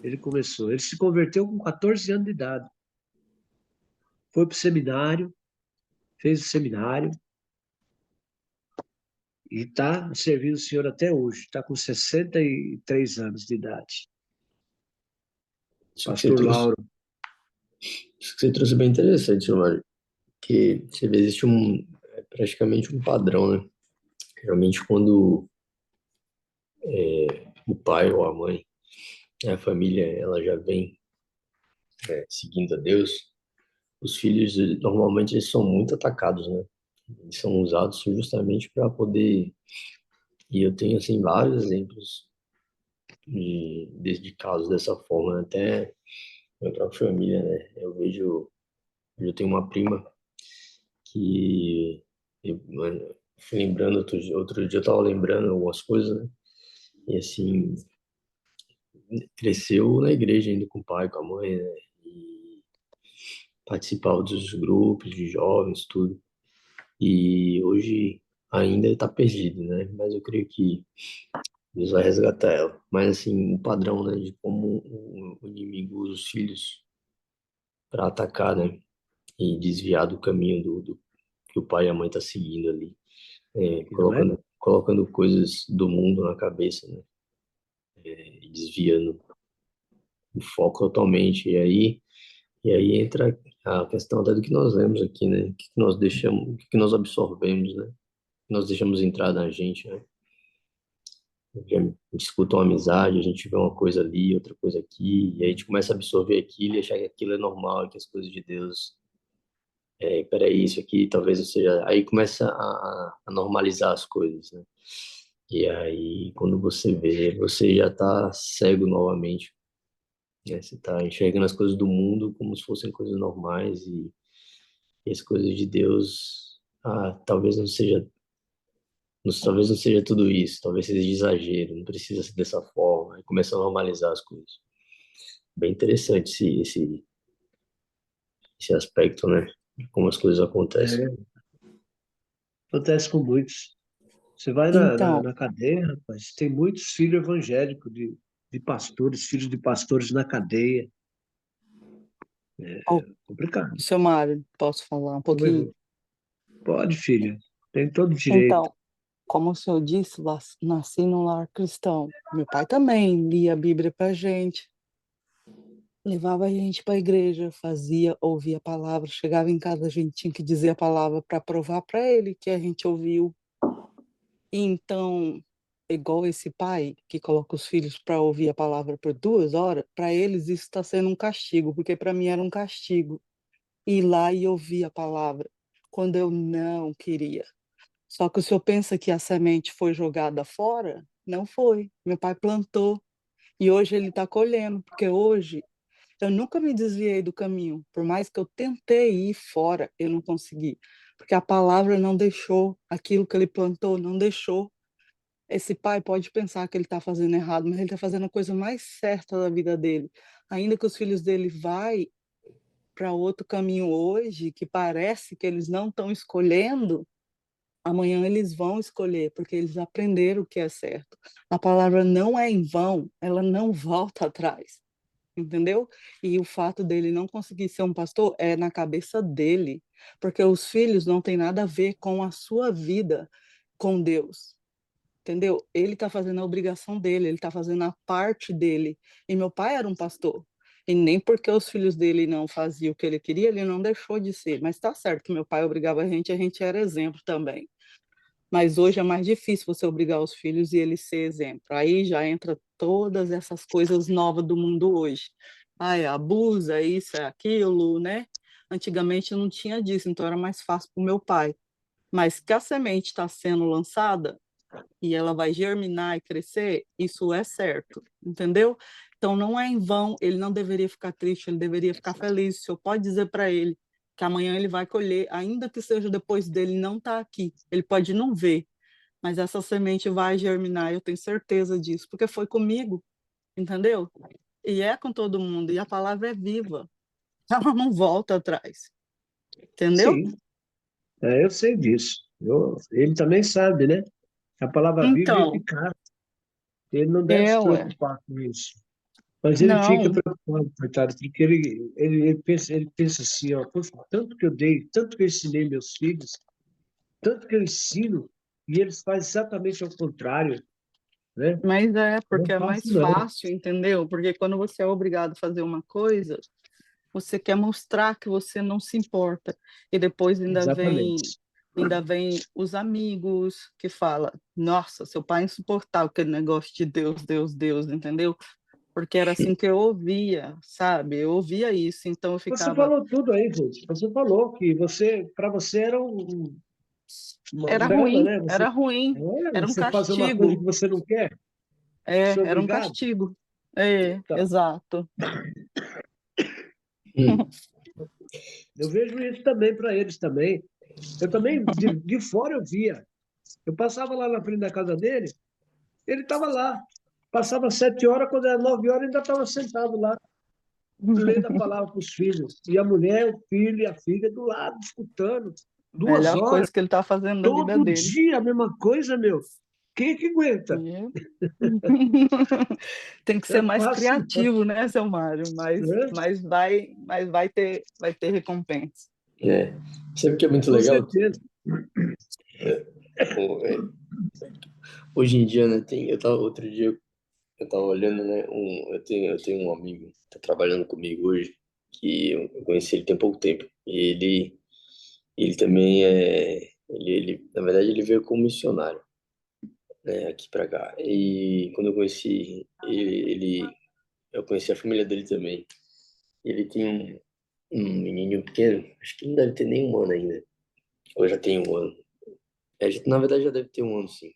Ele se converteu com 14 anos de idade. Foi para o seminário, fez o seminário E está servindo o Senhor até hoje. Está com 63 anos de idade. Isso que você Pastor trouxe, Lauro. isso que você trouxe é bem interessante, Mário, que você vê, existe praticamente um padrão, né? Realmente quando o pai ou a mãe, a família, ela já vem seguindo a Deus, os filhos, normalmente, eles são muito atacados, né? Eles são usados justamente para poder... E eu tenho, assim, vários exemplos de casos dessa forma, né? Até minha própria família, né? Eu tenho uma prima que... mano, fui lembrando, outro dia eu tava lembrando algumas coisas, né? E, assim, cresceu na igreja ainda com o pai, com a mãe, né? E participava dos grupos de jovens, tudo. E hoje ainda está perdido, né? Mas eu creio que Deus vai resgatar ela. Mas assim, o padrão, né, de como o inimigo usa os filhos para atacar, né? E desviar do caminho do que o pai e a mãe tá seguindo ali, Não é? colocando coisas do mundo na cabeça, né? E desviando o foco totalmente. E aí entra a questão até do que nós lemos aqui, né? O que nós deixamos, o que nós absorvemos, né? O que nós deixamos entrar na gente, né? A gente escuta uma amizade, a gente vê uma coisa ali, outra coisa aqui, e aí a gente começa a absorver aquilo e achar que aquilo é normal, que as coisas de Deus, peraí, isso aqui talvez eu seja. Aí começa a normalizar as coisas, né? E aí, quando você vê, você já tá cego novamente, né? Você tá enxergando as coisas do mundo como se fossem coisas normais e as coisas de Deus, talvez não seja tudo isso, talvez seja de exagero, não precisa ser dessa forma. Aí começa a normalizar as coisas. Bem interessante esse aspecto, né? De como as coisas acontecem. É, acontece com muitos. Você vai Então, na cadeia, rapaz, tem muitos filhos evangélicos de pastores, filhos de pastores na cadeia. ô, Complicado. seu Mário, posso falar um pouquinho? Oi, pode, filha. Tem todo direito. Então, como o senhor disse, nasci num lar cristão. Meu pai também lia a Bíblia pra gente, levava a gente para a igreja, ouvia a palavra, chegava em casa, a gente tinha que dizer a palavra para provar para ele que a gente ouviu. E então, igual esse pai que coloca os filhos para ouvir a palavra por 2 horas, para eles isso está sendo um castigo, porque para mim era um castigo ir lá e ouvir a palavra quando eu não queria. Só que o senhor pensa que a semente foi jogada fora? Não foi. Meu pai plantou e hoje ele está colhendo, porque hoje eu nunca me desviei do caminho. Por mais que eu tentei ir fora, eu não consegui, porque a palavra não deixou, aquilo que ele plantou não deixou. Esse pai pode pensar que ele está fazendo errado, mas ele está fazendo a coisa mais certa da vida dele. Ainda que os filhos dele vá para outro caminho hoje, que parece que eles não estão escolhendo, amanhã eles vão escolher, porque eles aprenderam o que é certo. A palavra não é em vão, ela não volta atrás, entendeu? E o fato dele não conseguir ser um pastor é na cabeça dele, porque os filhos não têm nada a ver com a sua vida com Deus. Entendeu? Ele está fazendo a obrigação dele, ele está fazendo a parte dele. E meu pai era um pastor. E nem porque os filhos dele não faziam o que ele queria, ele não deixou de ser. Mas está certo que meu pai obrigava a gente era exemplo também. Mas hoje é mais difícil você obrigar os filhos e eles ser exemplo. Aí já entra todas essas coisas novas do mundo hoje. Ai, abusa, isso, é aquilo, né? Antigamente não tinha disso, então era mais fácil para o meu pai. Mas que a semente está sendo lançada, e ela vai germinar e crescer, isso é certo, entendeu? Então não é em vão, ele não deveria ficar triste, ele deveria ficar feliz. O senhor pode dizer para ele que amanhã ele vai colher, ainda que seja depois dele não estar aqui. Ele pode não ver, mas essa semente vai germinar, eu tenho certeza disso, porque foi comigo, entendeu? E é com todo mundo, e a palavra é viva, ela não volta atrás, entendeu? Sim, eu sei disso. Ele também sabe, né? A palavra viva e Então, eficaz. Ele não deve se ué, preocupar com isso. Mas ele fica não, preocupado, coitado, porque ele pensa assim, ó, poxa, tanto que eu dei, tanto que eu ensinei meus filhos, tanto que eu ensino, E eles fazem exatamente ao contrário, né? Mas é Eu porque não é faço, mais não. fácil, entendeu? Porque quando você é obrigado a fazer uma coisa, você quer mostrar que você não se importa. E depois Exatamente. ainda vem os amigos que falam, nossa, seu pai é insuportável, aquele negócio de Deus, Deus, Deus, entendeu? Porque era assim que eu ouvia, sabe? Eu ouvia isso, então eu Você ficava, falou tudo aí, Ruth. Você falou que para você era uma trela, né? era um Você fazer uma coisa castigo, que você não quer, ser era um obrigado. castigo. É, Então, exato. Hum, eu vejo isso também para eles também. Eu também, de fora eu via. Eu passava lá na frente da casa dele, ele estava lá. Passava 7 horas, quando era 9 horas, ainda estava sentado lá, lendo a palavra para os filhos. E a mulher, o filho e a filha do lado, escutando. duas Melhor horas, coisa que ele está fazendo da vida todo dele. dia a mesma coisa, meu. Quem é que aguenta? E- Tem que Não ser é mais fácil, criativo, né, seu Mário? né? Mas vai ter recompensa. é. Sabe o que é muito Com legal? certeza. O- é, Hoje em dia, né, outro dia eu tava olhando, né, eu tenho um amigo que tá trabalhando comigo hoje, que eu conheci ele tem pouco tempo, e ele também na verdade, ele veio como missionário, né, aqui pra cá, e quando eu conheci eu conheci a família dele também, ele tem um menininho pequeno, acho que não deve ter nem um ano ainda, ou já tem um ano, na verdade já deve ter um ano, sim,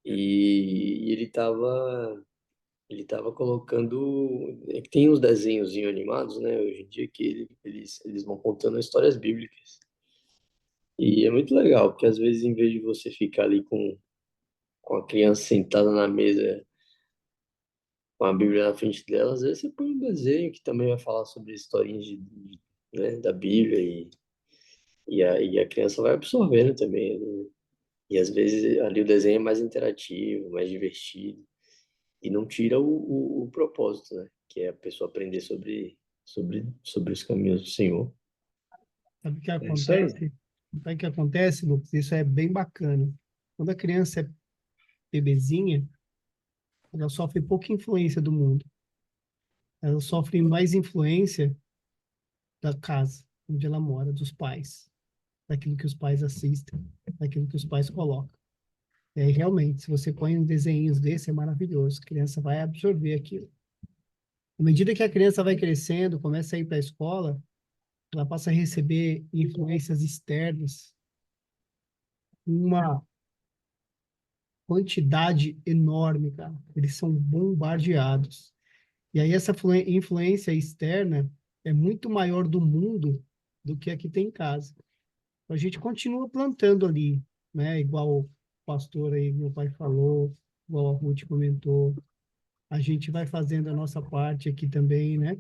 e ele tava colocando. É que tem uns desenhozinhos animados, né? Hoje em dia que eles vão contando histórias bíblicas. E é muito legal, porque às vezes, em vez de você ficar ali com a criança sentada na mesa, com a Bíblia na frente dela, às vezes você põe um desenho que também vai falar sobre historinhas né, da Bíblia e a criança vai absorvendo também, né? E às vezes ali o desenho é mais interativo, mais divertido. E não tira o propósito, né? Que é a pessoa aprender sobre os caminhos do Senhor. Sabe o que É isso aí. acontece? Sabe o que acontece, Lucas? Isso é bem bacana. Quando a criança é bebezinha, ela sofre pouca influência do mundo. Ela sofre mais influência da casa, onde ela mora, dos pais, daquilo que os pais assistem, daquilo que os pais colocam. E aí, realmente, se você põe um desenhos desse, é maravilhoso. A criança vai absorver aquilo. À medida que a criança vai crescendo, começa a ir para a escola, ela passa a receber influências externas, uma quantidade enorme, cara. Eles são bombardeados. E aí essa influência externa é muito maior do mundo do que a que tem em casa. A gente continua plantando ali, né? Igual o pastor aí, meu pai falou, igual a Ruth comentou. A gente vai fazendo a nossa parte aqui também, né?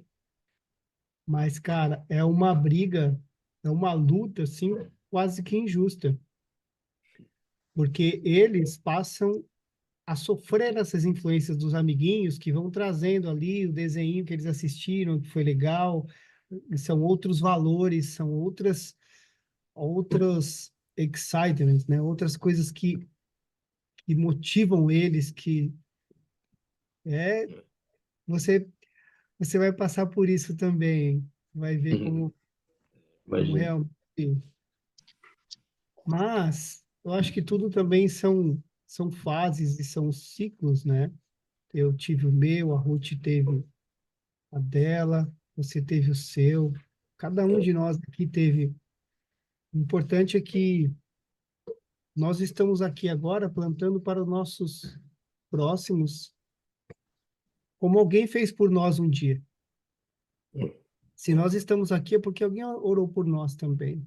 Mas, cara, é uma briga, é uma luta, assim, quase que injusta. Porque eles passam a sofrer essas influências dos amiguinhos que vão trazendo ali o desenho que eles assistiram, que foi legal, são outros valores, são outros excitements, né? Outras coisas que motivam eles, que é você você vai passar por isso também, vai ver Uhum. como Imagina. realmente. Mas eu acho que tudo também são fases e são ciclos, né? Eu tive o meu, a Ruth teve a dela, você teve o seu, cada um de nós aqui teve. O importante é que nós estamos aqui agora plantando para os nossos próximos, como alguém fez por nós um dia. Se nós estamos aqui é porque alguém orou por nós também,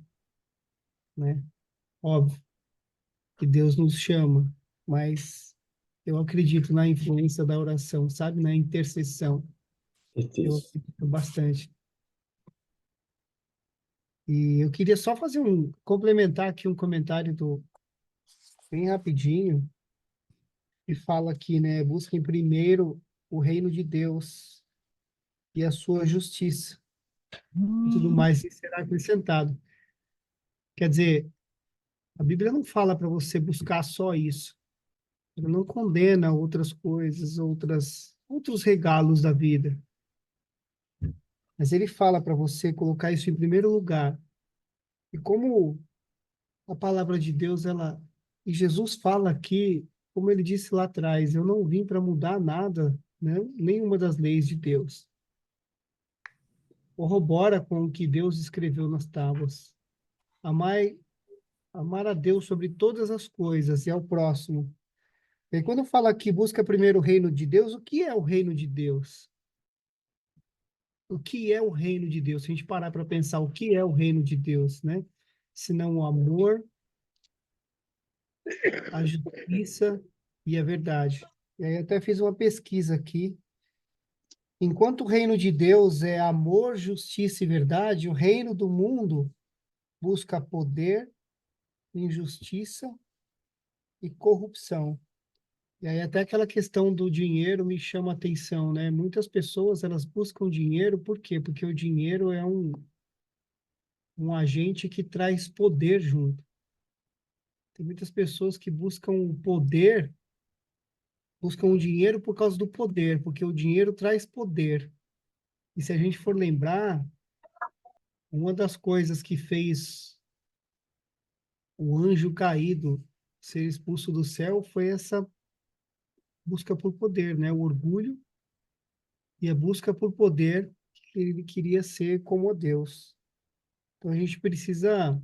né? Óbvio que Deus nos chama, mas eu acredito na influência da oração, sabe? Na intercessão. Eu Certeza. acredito bastante. E eu queria só complementar aqui um comentário bem rapidinho, e fala aqui, né? Busquem primeiro o reino de Deus e a sua justiça, e tudo mais será acrescentado. Quer dizer, A Bíblia não fala para você buscar só isso. Ela não condena outras coisas, outros regalos da vida. Mas ele fala para você colocar isso em primeiro lugar. E como a palavra de Deus, e Jesus fala aqui, como ele disse lá atrás, eu não vim para mudar nada, né? Nenhuma das leis de Deus. Corrobora com o que Deus escreveu nas tábuas. Amar, amar a Deus sobre todas as coisas e ao próximo. E aí, quando fala aqui, busca primeiro o reino de Deus, o que é o reino de Deus? O que é o reino de Deus? Se a gente parar para pensar o que é o reino de Deus, né? Senão o amor, a justiça e a verdade. E aí até fiz uma pesquisa aqui. Enquanto o reino de Deus é amor, justiça e verdade, o reino do mundo busca poder, injustiça e corrupção. E aí até aquela questão do dinheiro me chama a atenção, né? Muitas pessoas, elas buscam dinheiro, por quê? Porque o dinheiro é um agente que traz poder junto. Tem muitas pessoas que buscam o poder, buscam o dinheiro por causa do poder, porque o dinheiro traz poder. E se a gente for lembrar, uma das coisas que fez o anjo caído ser expulso do céu foi essa busca por poder, né? O orgulho e a busca por poder, que ele queria ser como Deus. Então a gente precisa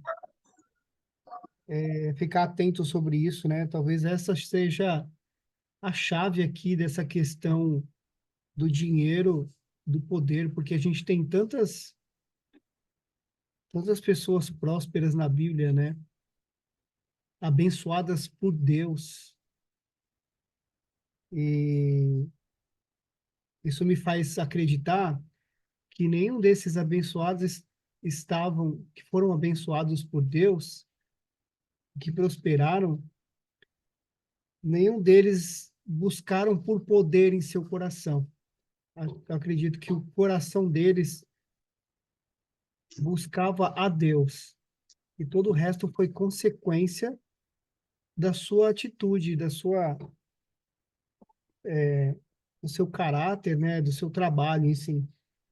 ficar atento sobre isso, né? Talvez essa seja a chave aqui dessa questão do dinheiro, do poder, porque a gente tem tantas pessoas prósperas na Bíblia, né? Abençoadas por Deus. E isso me faz acreditar que nenhum desses abençoados que foram abençoados por Deus, que prosperaram, nenhum deles buscaram por poder em seu coração. Eu acredito que o coração deles buscava a Deus. E todo o resto foi consequência da sua atitude, do seu caráter, né, do seu trabalho,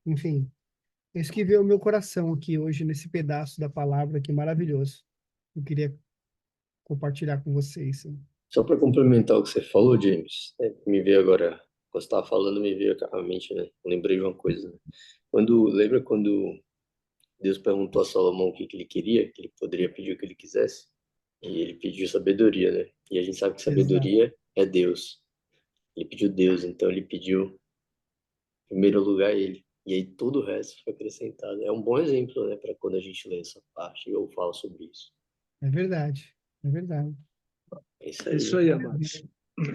enfim. É isso que veio ao meu coração aqui hoje, nesse pedaço da palavra, que maravilhoso. Eu queria compartilhar com vocês. Sim. Só para complementar o que você falou, James, me veio agora, quando você estava falando, me veio à mente, né? Lembrei de uma coisa, né? Lembra quando Deus perguntou a Salomão o que ele queria, que ele poderia pedir o que ele quisesse? E ele pediu sabedoria, né? E a gente sabe que Exato. sabedoria é Deus. Ele pediu Deus, então ele pediu, em primeiro lugar, ele. E aí todo o resto foi acrescentado. É um bom exemplo, né, para quando a gente lê essa parte ou fala sobre isso. É verdade. É verdade. É isso É isso aí. aí, amados.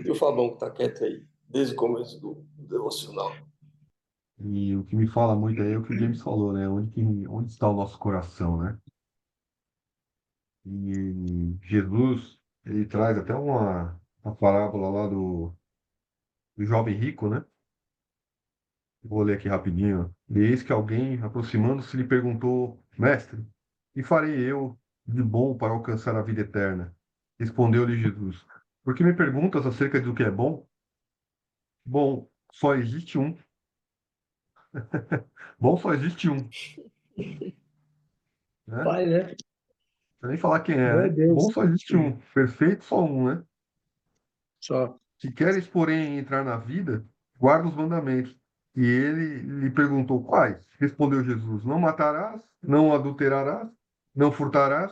E o Fabão que tá quieto aí, desde o começo do devocional. E o que me fala muito aí é o que o James falou, né? Onde está o nosso coração, né? E Jesus, ele traz até uma parábola lá do jovem rico, né? Vou ler aqui rapidinho. E eis que alguém, aproximando-se, lhe perguntou: Mestre, que farei eu de bom para alcançar a vida eterna? Respondeu-lhe Jesus: Por que me perguntas acerca do que é bom? Bom, só existe um. Bom, só existe um, né? Não Pai, né? precisa nem falar quem é, Não é né? Bom, Deus. só existe um. Perfeito, só um, né? Só. Se queres, porém, entrar na vida, guarda os mandamentos. E ele lhe perguntou: Quais? Respondeu Jesus: Não matarás, não adulterarás, não furtarás,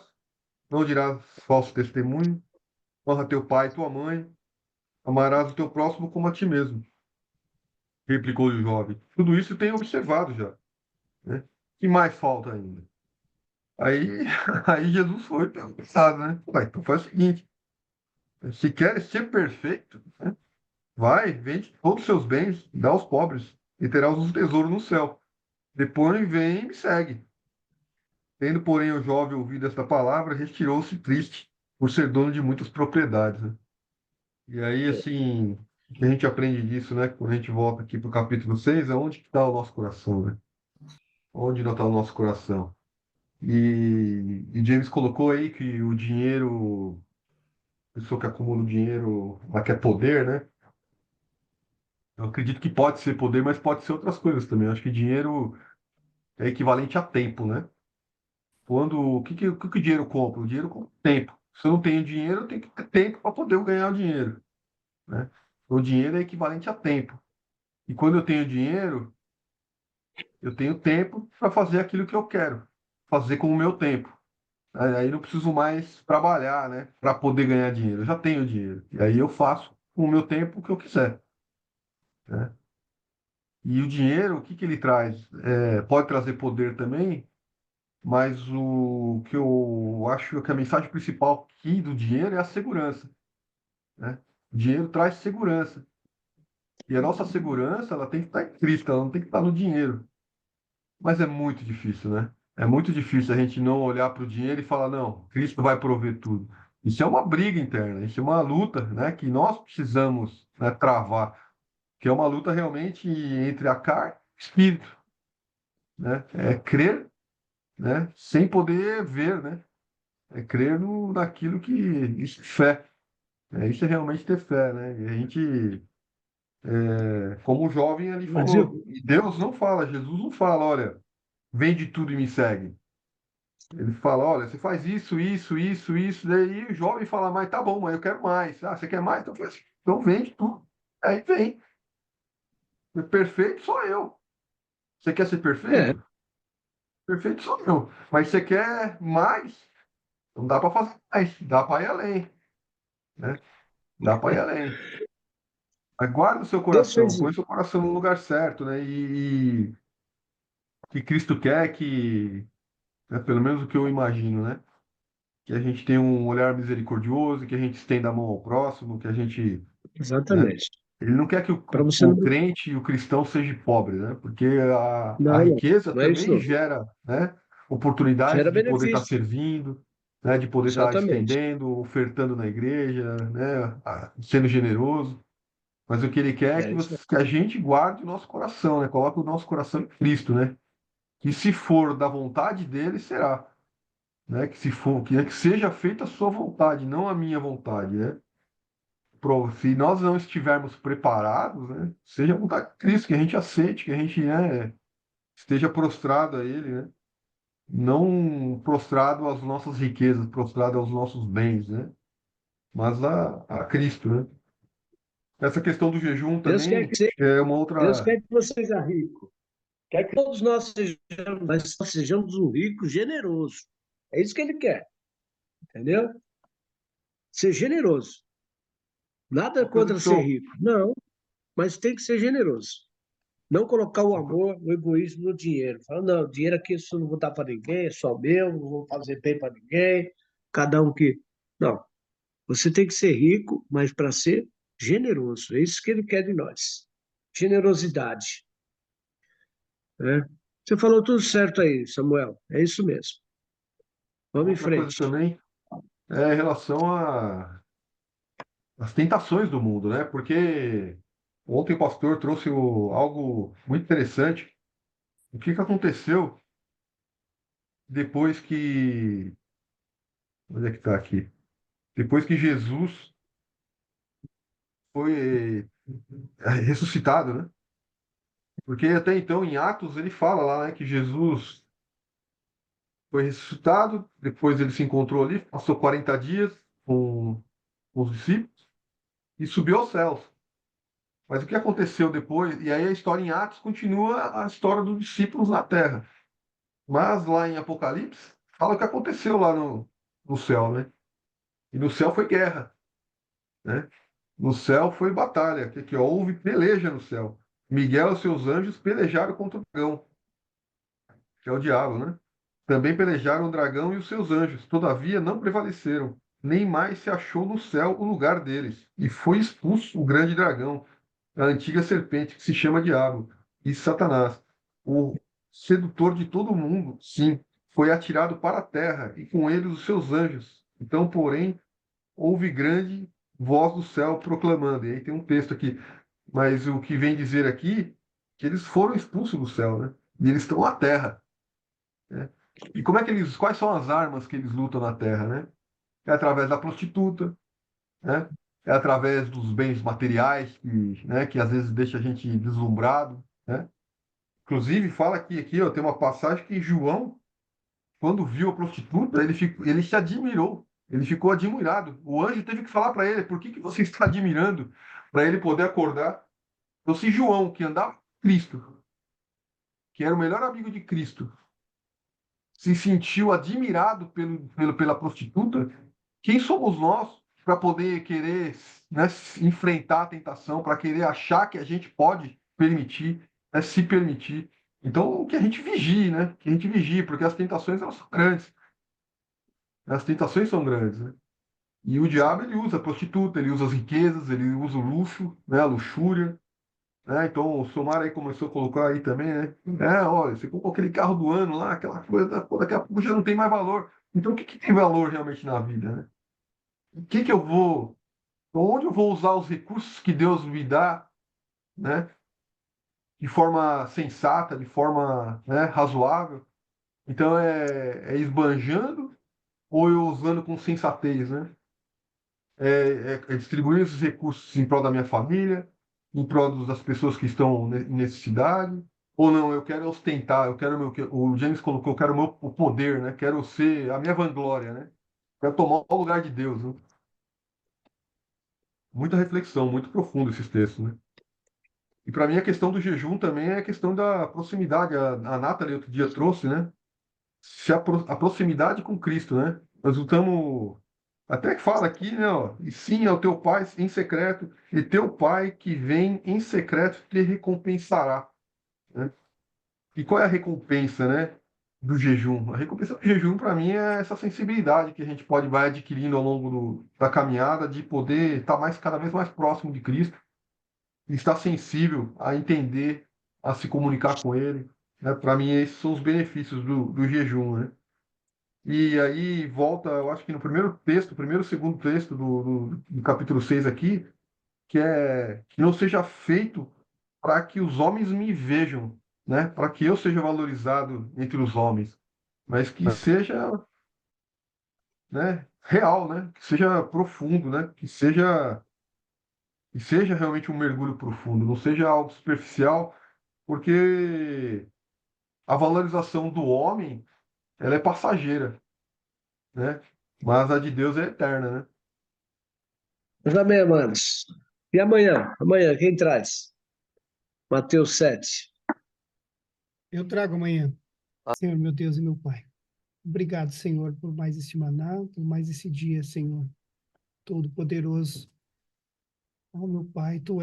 não dirás falso testemunho, honra teu pai e tua mãe, amarás o teu próximo como a ti mesmo. Replicou-lhe o jovem. Tudo isso tem observado já, né? Que mais falta ainda? Aí, aí Jesus foi pensado, né? Ué, então faz o seguinte: se queres ser perfeito, vai, vende todos os seus bens, dá aos pobres, e terás um tesouro no céu. Depois vem e me segue. Tendo, porém, o jovem ouvido esta palavra, retirou-se triste, por ser dono de muitas propriedades, né? E aí, assim, o que a gente aprende disso, né? Quando a gente volta aqui para o capítulo 6, é onde que está o nosso coração, né? Onde não está o nosso coração? E E James colocou aí que o dinheiro, a pessoa que acumula o dinheiro, ela quer poder, né? Eu acredito que pode ser poder, mas pode ser outras coisas também. Eu acho que dinheiro é equivalente a tempo, né? O que que o dinheiro compra? O dinheiro compra tempo. Se eu não tenho dinheiro, eu tenho que ter tempo para poder ganhar o dinheiro, né? O dinheiro é equivalente a tempo. E quando eu tenho dinheiro, eu tenho tempo para fazer aquilo que eu quero, fazer com o meu tempo. Aí não preciso mais trabalhar, né, para poder ganhar dinheiro. Eu já tenho dinheiro. E aí eu faço com o meu tempo o que eu quiser, né? E o dinheiro, o que que ele traz? Pode trazer poder também, mas o que eu acho que a mensagem principal aqui do dinheiro é a segurança, né? O dinheiro traz segurança. E a nossa segurança, ela tem que estar em Cristo, ela não tem que estar no dinheiro. Mas é muito difícil, né? É muito difícil a gente não olhar para o dinheiro e falar, não, Cristo vai prover tudo. Isso é uma briga interna, isso é uma luta, né, que nós precisamos, né, travar, que é uma luta realmente entre a carne e o espírito, né? É crer, né, sem poder ver, né? É crer naquilo que isso é fé. Isso é realmente ter fé, né? E a gente, como o jovem ali Mas falou, eu, e Deus não fala, Jesus não fala, olha, vende tudo e me segue. Ele fala, olha, você faz isso, isso, isso, isso, daí o jovem fala, mas tá bom, mas eu quero mais. Ah, você quer mais? Então, faz, então vende tudo. Aí vem. Perfeito sou eu. Você quer ser é, perfeito? Perfeito sou eu. Mas você quer mais? Não dá para fazer mais. Dá para ir além, né? Dá para ir além. Mas guarda o seu Deus coração, fez põe o isso. seu coração no lugar certo, né? E que Cristo quer que, né, pelo menos o que eu imagino, né? Que a gente tenha um olhar misericordioso, que a gente estenda a mão ao próximo, que a gente, né? Exatamente. Ele não quer que o, Para você o não. crente e o cristão seja pobre, né? Porque a Não, não. riqueza Não é isso, também não. gera, né, oportunidades Gera de poder estar benefício. servindo, né, de poder estar Exatamente. estendendo, ofertando na igreja, né, sendo generoso. Mas o que ele quer é É isso. que a gente guarde o nosso coração, né? Coloque o nosso coração em Cristo, né? Que se for da vontade dele, será, né? Que se for, que seja feita a sua vontade, não a minha vontade, né? Se nós não estivermos preparados, né, seja a vontade de Cristo, que a gente aceite, que a gente, né, esteja prostrado a Ele, né, não prostrado às nossas riquezas, prostrado aos nossos bens, né, mas a Cristo, né. Essa questão do jejum Deus quer também que se- é uma Deus outra. quer que você seja rico. Quer que todos nós sejamos, mas nós sejamos um rico generoso. É isso que ele quer, entendeu? Ser generoso. Nada Uma coisa contra que ser eu, rico. Não, mas tem que ser generoso. Não colocar o uma co- amor, o egoísmo no dinheiro. Fala, não, o dinheiro aqui isso não vou dar para ninguém, é só meu, não vou fazer bem para ninguém. Cada um que. Não. Você tem que ser rico, mas para ser generoso. É isso que ele quer de nós. Generosidade. Né? Você falou tudo certo aí, Samuel. É isso mesmo. uma Vamos em outra coisa frente. também é em relação às tentações do mundo, né, porque ontem o pastor trouxe algo muito interessante. O que que aconteceu depois que. Onde é que está aqui? Depois que Jesus foi ressuscitado, né? Porque até então, em Atos, ele fala lá, né, que Jesus foi ressuscitado, depois ele se encontrou ali, passou 40 dias com os discípulos e subiu aos céus. Mas o que aconteceu depois? E aí a história em Atos continua a história dos discípulos na terra. Mas lá em Apocalipse, fala o que aconteceu lá no céu, né? E no céu foi guerra, né? No céu foi batalha, que houve peleja no céu. Miguel e seus anjos pelejaram contra o dragão, que é o diabo, né? Também pelejaram o dragão e os seus anjos, todavia não prevaleceram, nem mais se achou no céu o lugar deles. E foi expulso o grande dragão, a antiga serpente, que se chama Diabo, e Satanás, o sedutor de todo mundo, sim, foi atirado para a terra, e com ele os seus anjos. Então, porém, houve grande voz do céu proclamando. E aí tem um texto aqui. Mas o que vem dizer aqui, que eles foram expulsos do céu, né? E eles estão na terra, né? E como é que quais são as armas que eles lutam na terra, né? É através da prostituta, né? É através dos bens materiais que às vezes deixa a gente deslumbrado, né? Inclusive, fala aqui, ó, tem uma passagem que João, quando viu a prostituta, ele se admirou, ele ficou admirado. O anjo teve que falar para ele, por que você está admirando? Para ele poder acordar. Então, se João, que andava com Cristo, que era o melhor amigo de Cristo, se sentiu admirado pela prostituta, quem somos nós para poder querer, né, enfrentar a tentação, para querer achar que a gente pode permitir, né, se permitir? Então, que a gente vigie, né? Que a gente vigie, porque as tentações elas são grandes. As tentações são grandes, né? E o diabo ele usa a prostituta, ele usa as riquezas, ele usa o luxo, né, a luxúria, né? Então o Somar aí começou a colocar aí também, né? Olha, você comprou aquele carro do ano lá, aquela coisa, pô, daqui a pouco já não tem mais valor. Então o que tem valor realmente na vida, né? O que eu vou, onde eu vou usar os recursos que Deus me dá, né? De forma sensata, de forma, né, razoável. Então é esbanjando ou eu usando com sensatez, né? É distribuir esses recursos em prol da minha família, em prol das pessoas que estão em necessidade, ou não, eu quero ostentar, eu quero o James colocou, eu quero o poder, né? Quero ser a minha vanglória, né? Quero tomar o lugar de Deus, né? Muita reflexão, muito profundo esses textos, né? E para mim a questão do jejum também é a questão da proximidade. A Nathalie outro dia trouxe, né? A proximidade com Cristo, né? Nós lutamos, até que fala aqui, né? Ó, e sim ao teu Pai em secreto, e teu Pai que vem em secreto te recompensará, né? E qual é a recompensa, né? Do jejum? A recompensa do jejum, para mim, é essa sensibilidade que a gente vai adquirindo ao longo da caminhada, de poder estar cada vez mais próximo de Cristo, e estar sensível a entender, a se comunicar com Ele, né? Para mim, esses são os benefícios do jejum, né? E aí volta, eu acho que no primeiro texto, primeiro, segundo texto do capítulo 6 aqui, que é que não seja feito para que os homens me vejam, né? Para que eu seja valorizado entre os homens, mas que seja, né, real, né? Que seja profundo, né? Que seja realmente um mergulho profundo, não seja algo superficial, porque a valorização do homem, ela é passageira, né? Mas a de Deus é eterna, né? Mas amém, amados. E amanhã? Amanhã, quem traz? Mateus 7. Eu trago amanhã, Senhor, meu Deus e meu Pai. Obrigado, Senhor, por mais este maná, por mais esse dia, Senhor, todo-poderoso. Oh, meu Pai, tu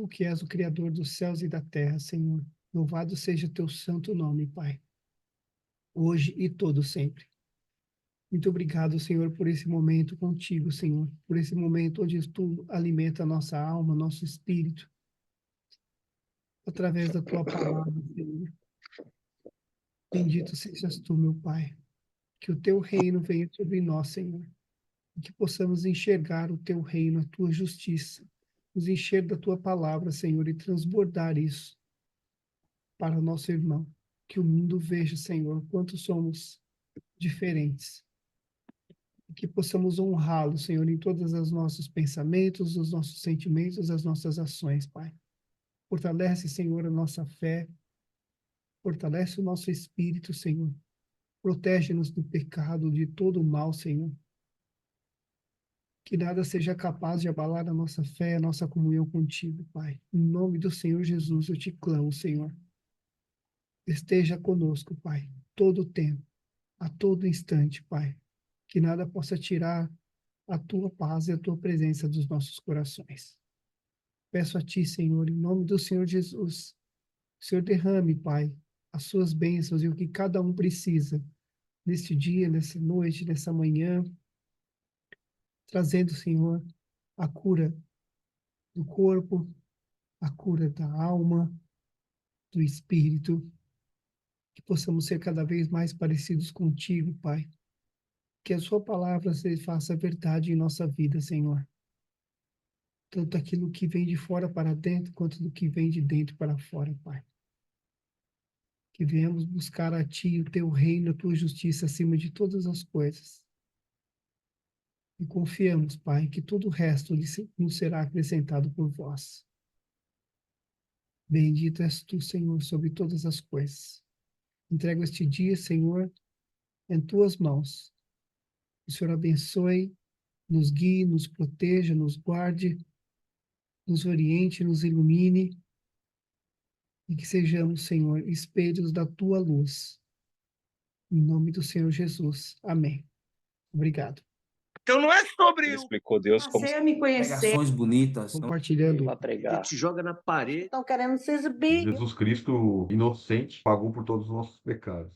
que és o Criador dos céus e da terra, Senhor. Louvado seja o teu santo nome, Pai, hoje e todo sempre. Muito obrigado, Senhor, por esse momento contigo, Senhor, por esse momento onde tu alimenta a nossa alma, nosso espírito, através da tua palavra, Senhor. Bendito sejas tu, meu Pai, que o teu reino venha sobre nós, Senhor, e que possamos enxergar o teu reino, a tua justiça, nos encher da tua palavra, Senhor, e transbordar isso para o nosso irmão. Que o mundo veja, Senhor, quanto somos diferentes. E que possamos honrá-lo, Senhor, em todos os nossos pensamentos, os nossos sentimentos, as nossas ações, Pai. Fortalece, Senhor, a nossa fé, fortalece o nosso espírito, Senhor. Protege-nos do pecado, de todo o mal, Senhor. Que nada seja capaz de abalar a nossa fé, a nossa comunhão contigo, Pai. Em nome do Senhor Jesus, eu te clamo, Senhor. Esteja conosco, Pai, todo o tempo, a todo instante, Pai. Que nada possa tirar a tua paz e a tua presença dos nossos corações. Peço a ti, Senhor, em nome do Senhor Jesus, que o Senhor derrame, Pai, as suas bênçãos e o que cada um precisa neste dia, nessa noite, nessa manhã, trazendo, Senhor, a cura do corpo, a cura da alma, do espírito, que possamos ser cada vez mais parecidos contigo, Pai. Que a sua palavra se faça verdade em nossa vida, Senhor. Tanto aquilo que vem de fora para dentro, quanto do que vem de dentro para fora, Pai. que venhamos buscar a Ti o Teu reino, a Tua justiça acima de todas as coisas. E confiamos, Pai, que todo o resto nos será acrescentado por Vós. Bendito és Tu, Senhor, sobre todas as coisas. Entrego este dia, Senhor, em Tuas mãos. Que o Senhor abençoe, nos guie, nos proteja, nos guarde, nos oriente, nos ilumine, e que sejamos, Senhor, espelhos da Tua luz. Em nome do Senhor Jesus. Amém. Obrigado. Então não é sobre Ele o explicou Deus como Passei a me conhecer. Pregações bonitas. Compartilhando. Para A pregar. gente joga na parede. Estão querendo se exibir. Jesus Cristo, inocente, pagou por todos os nossos pecados.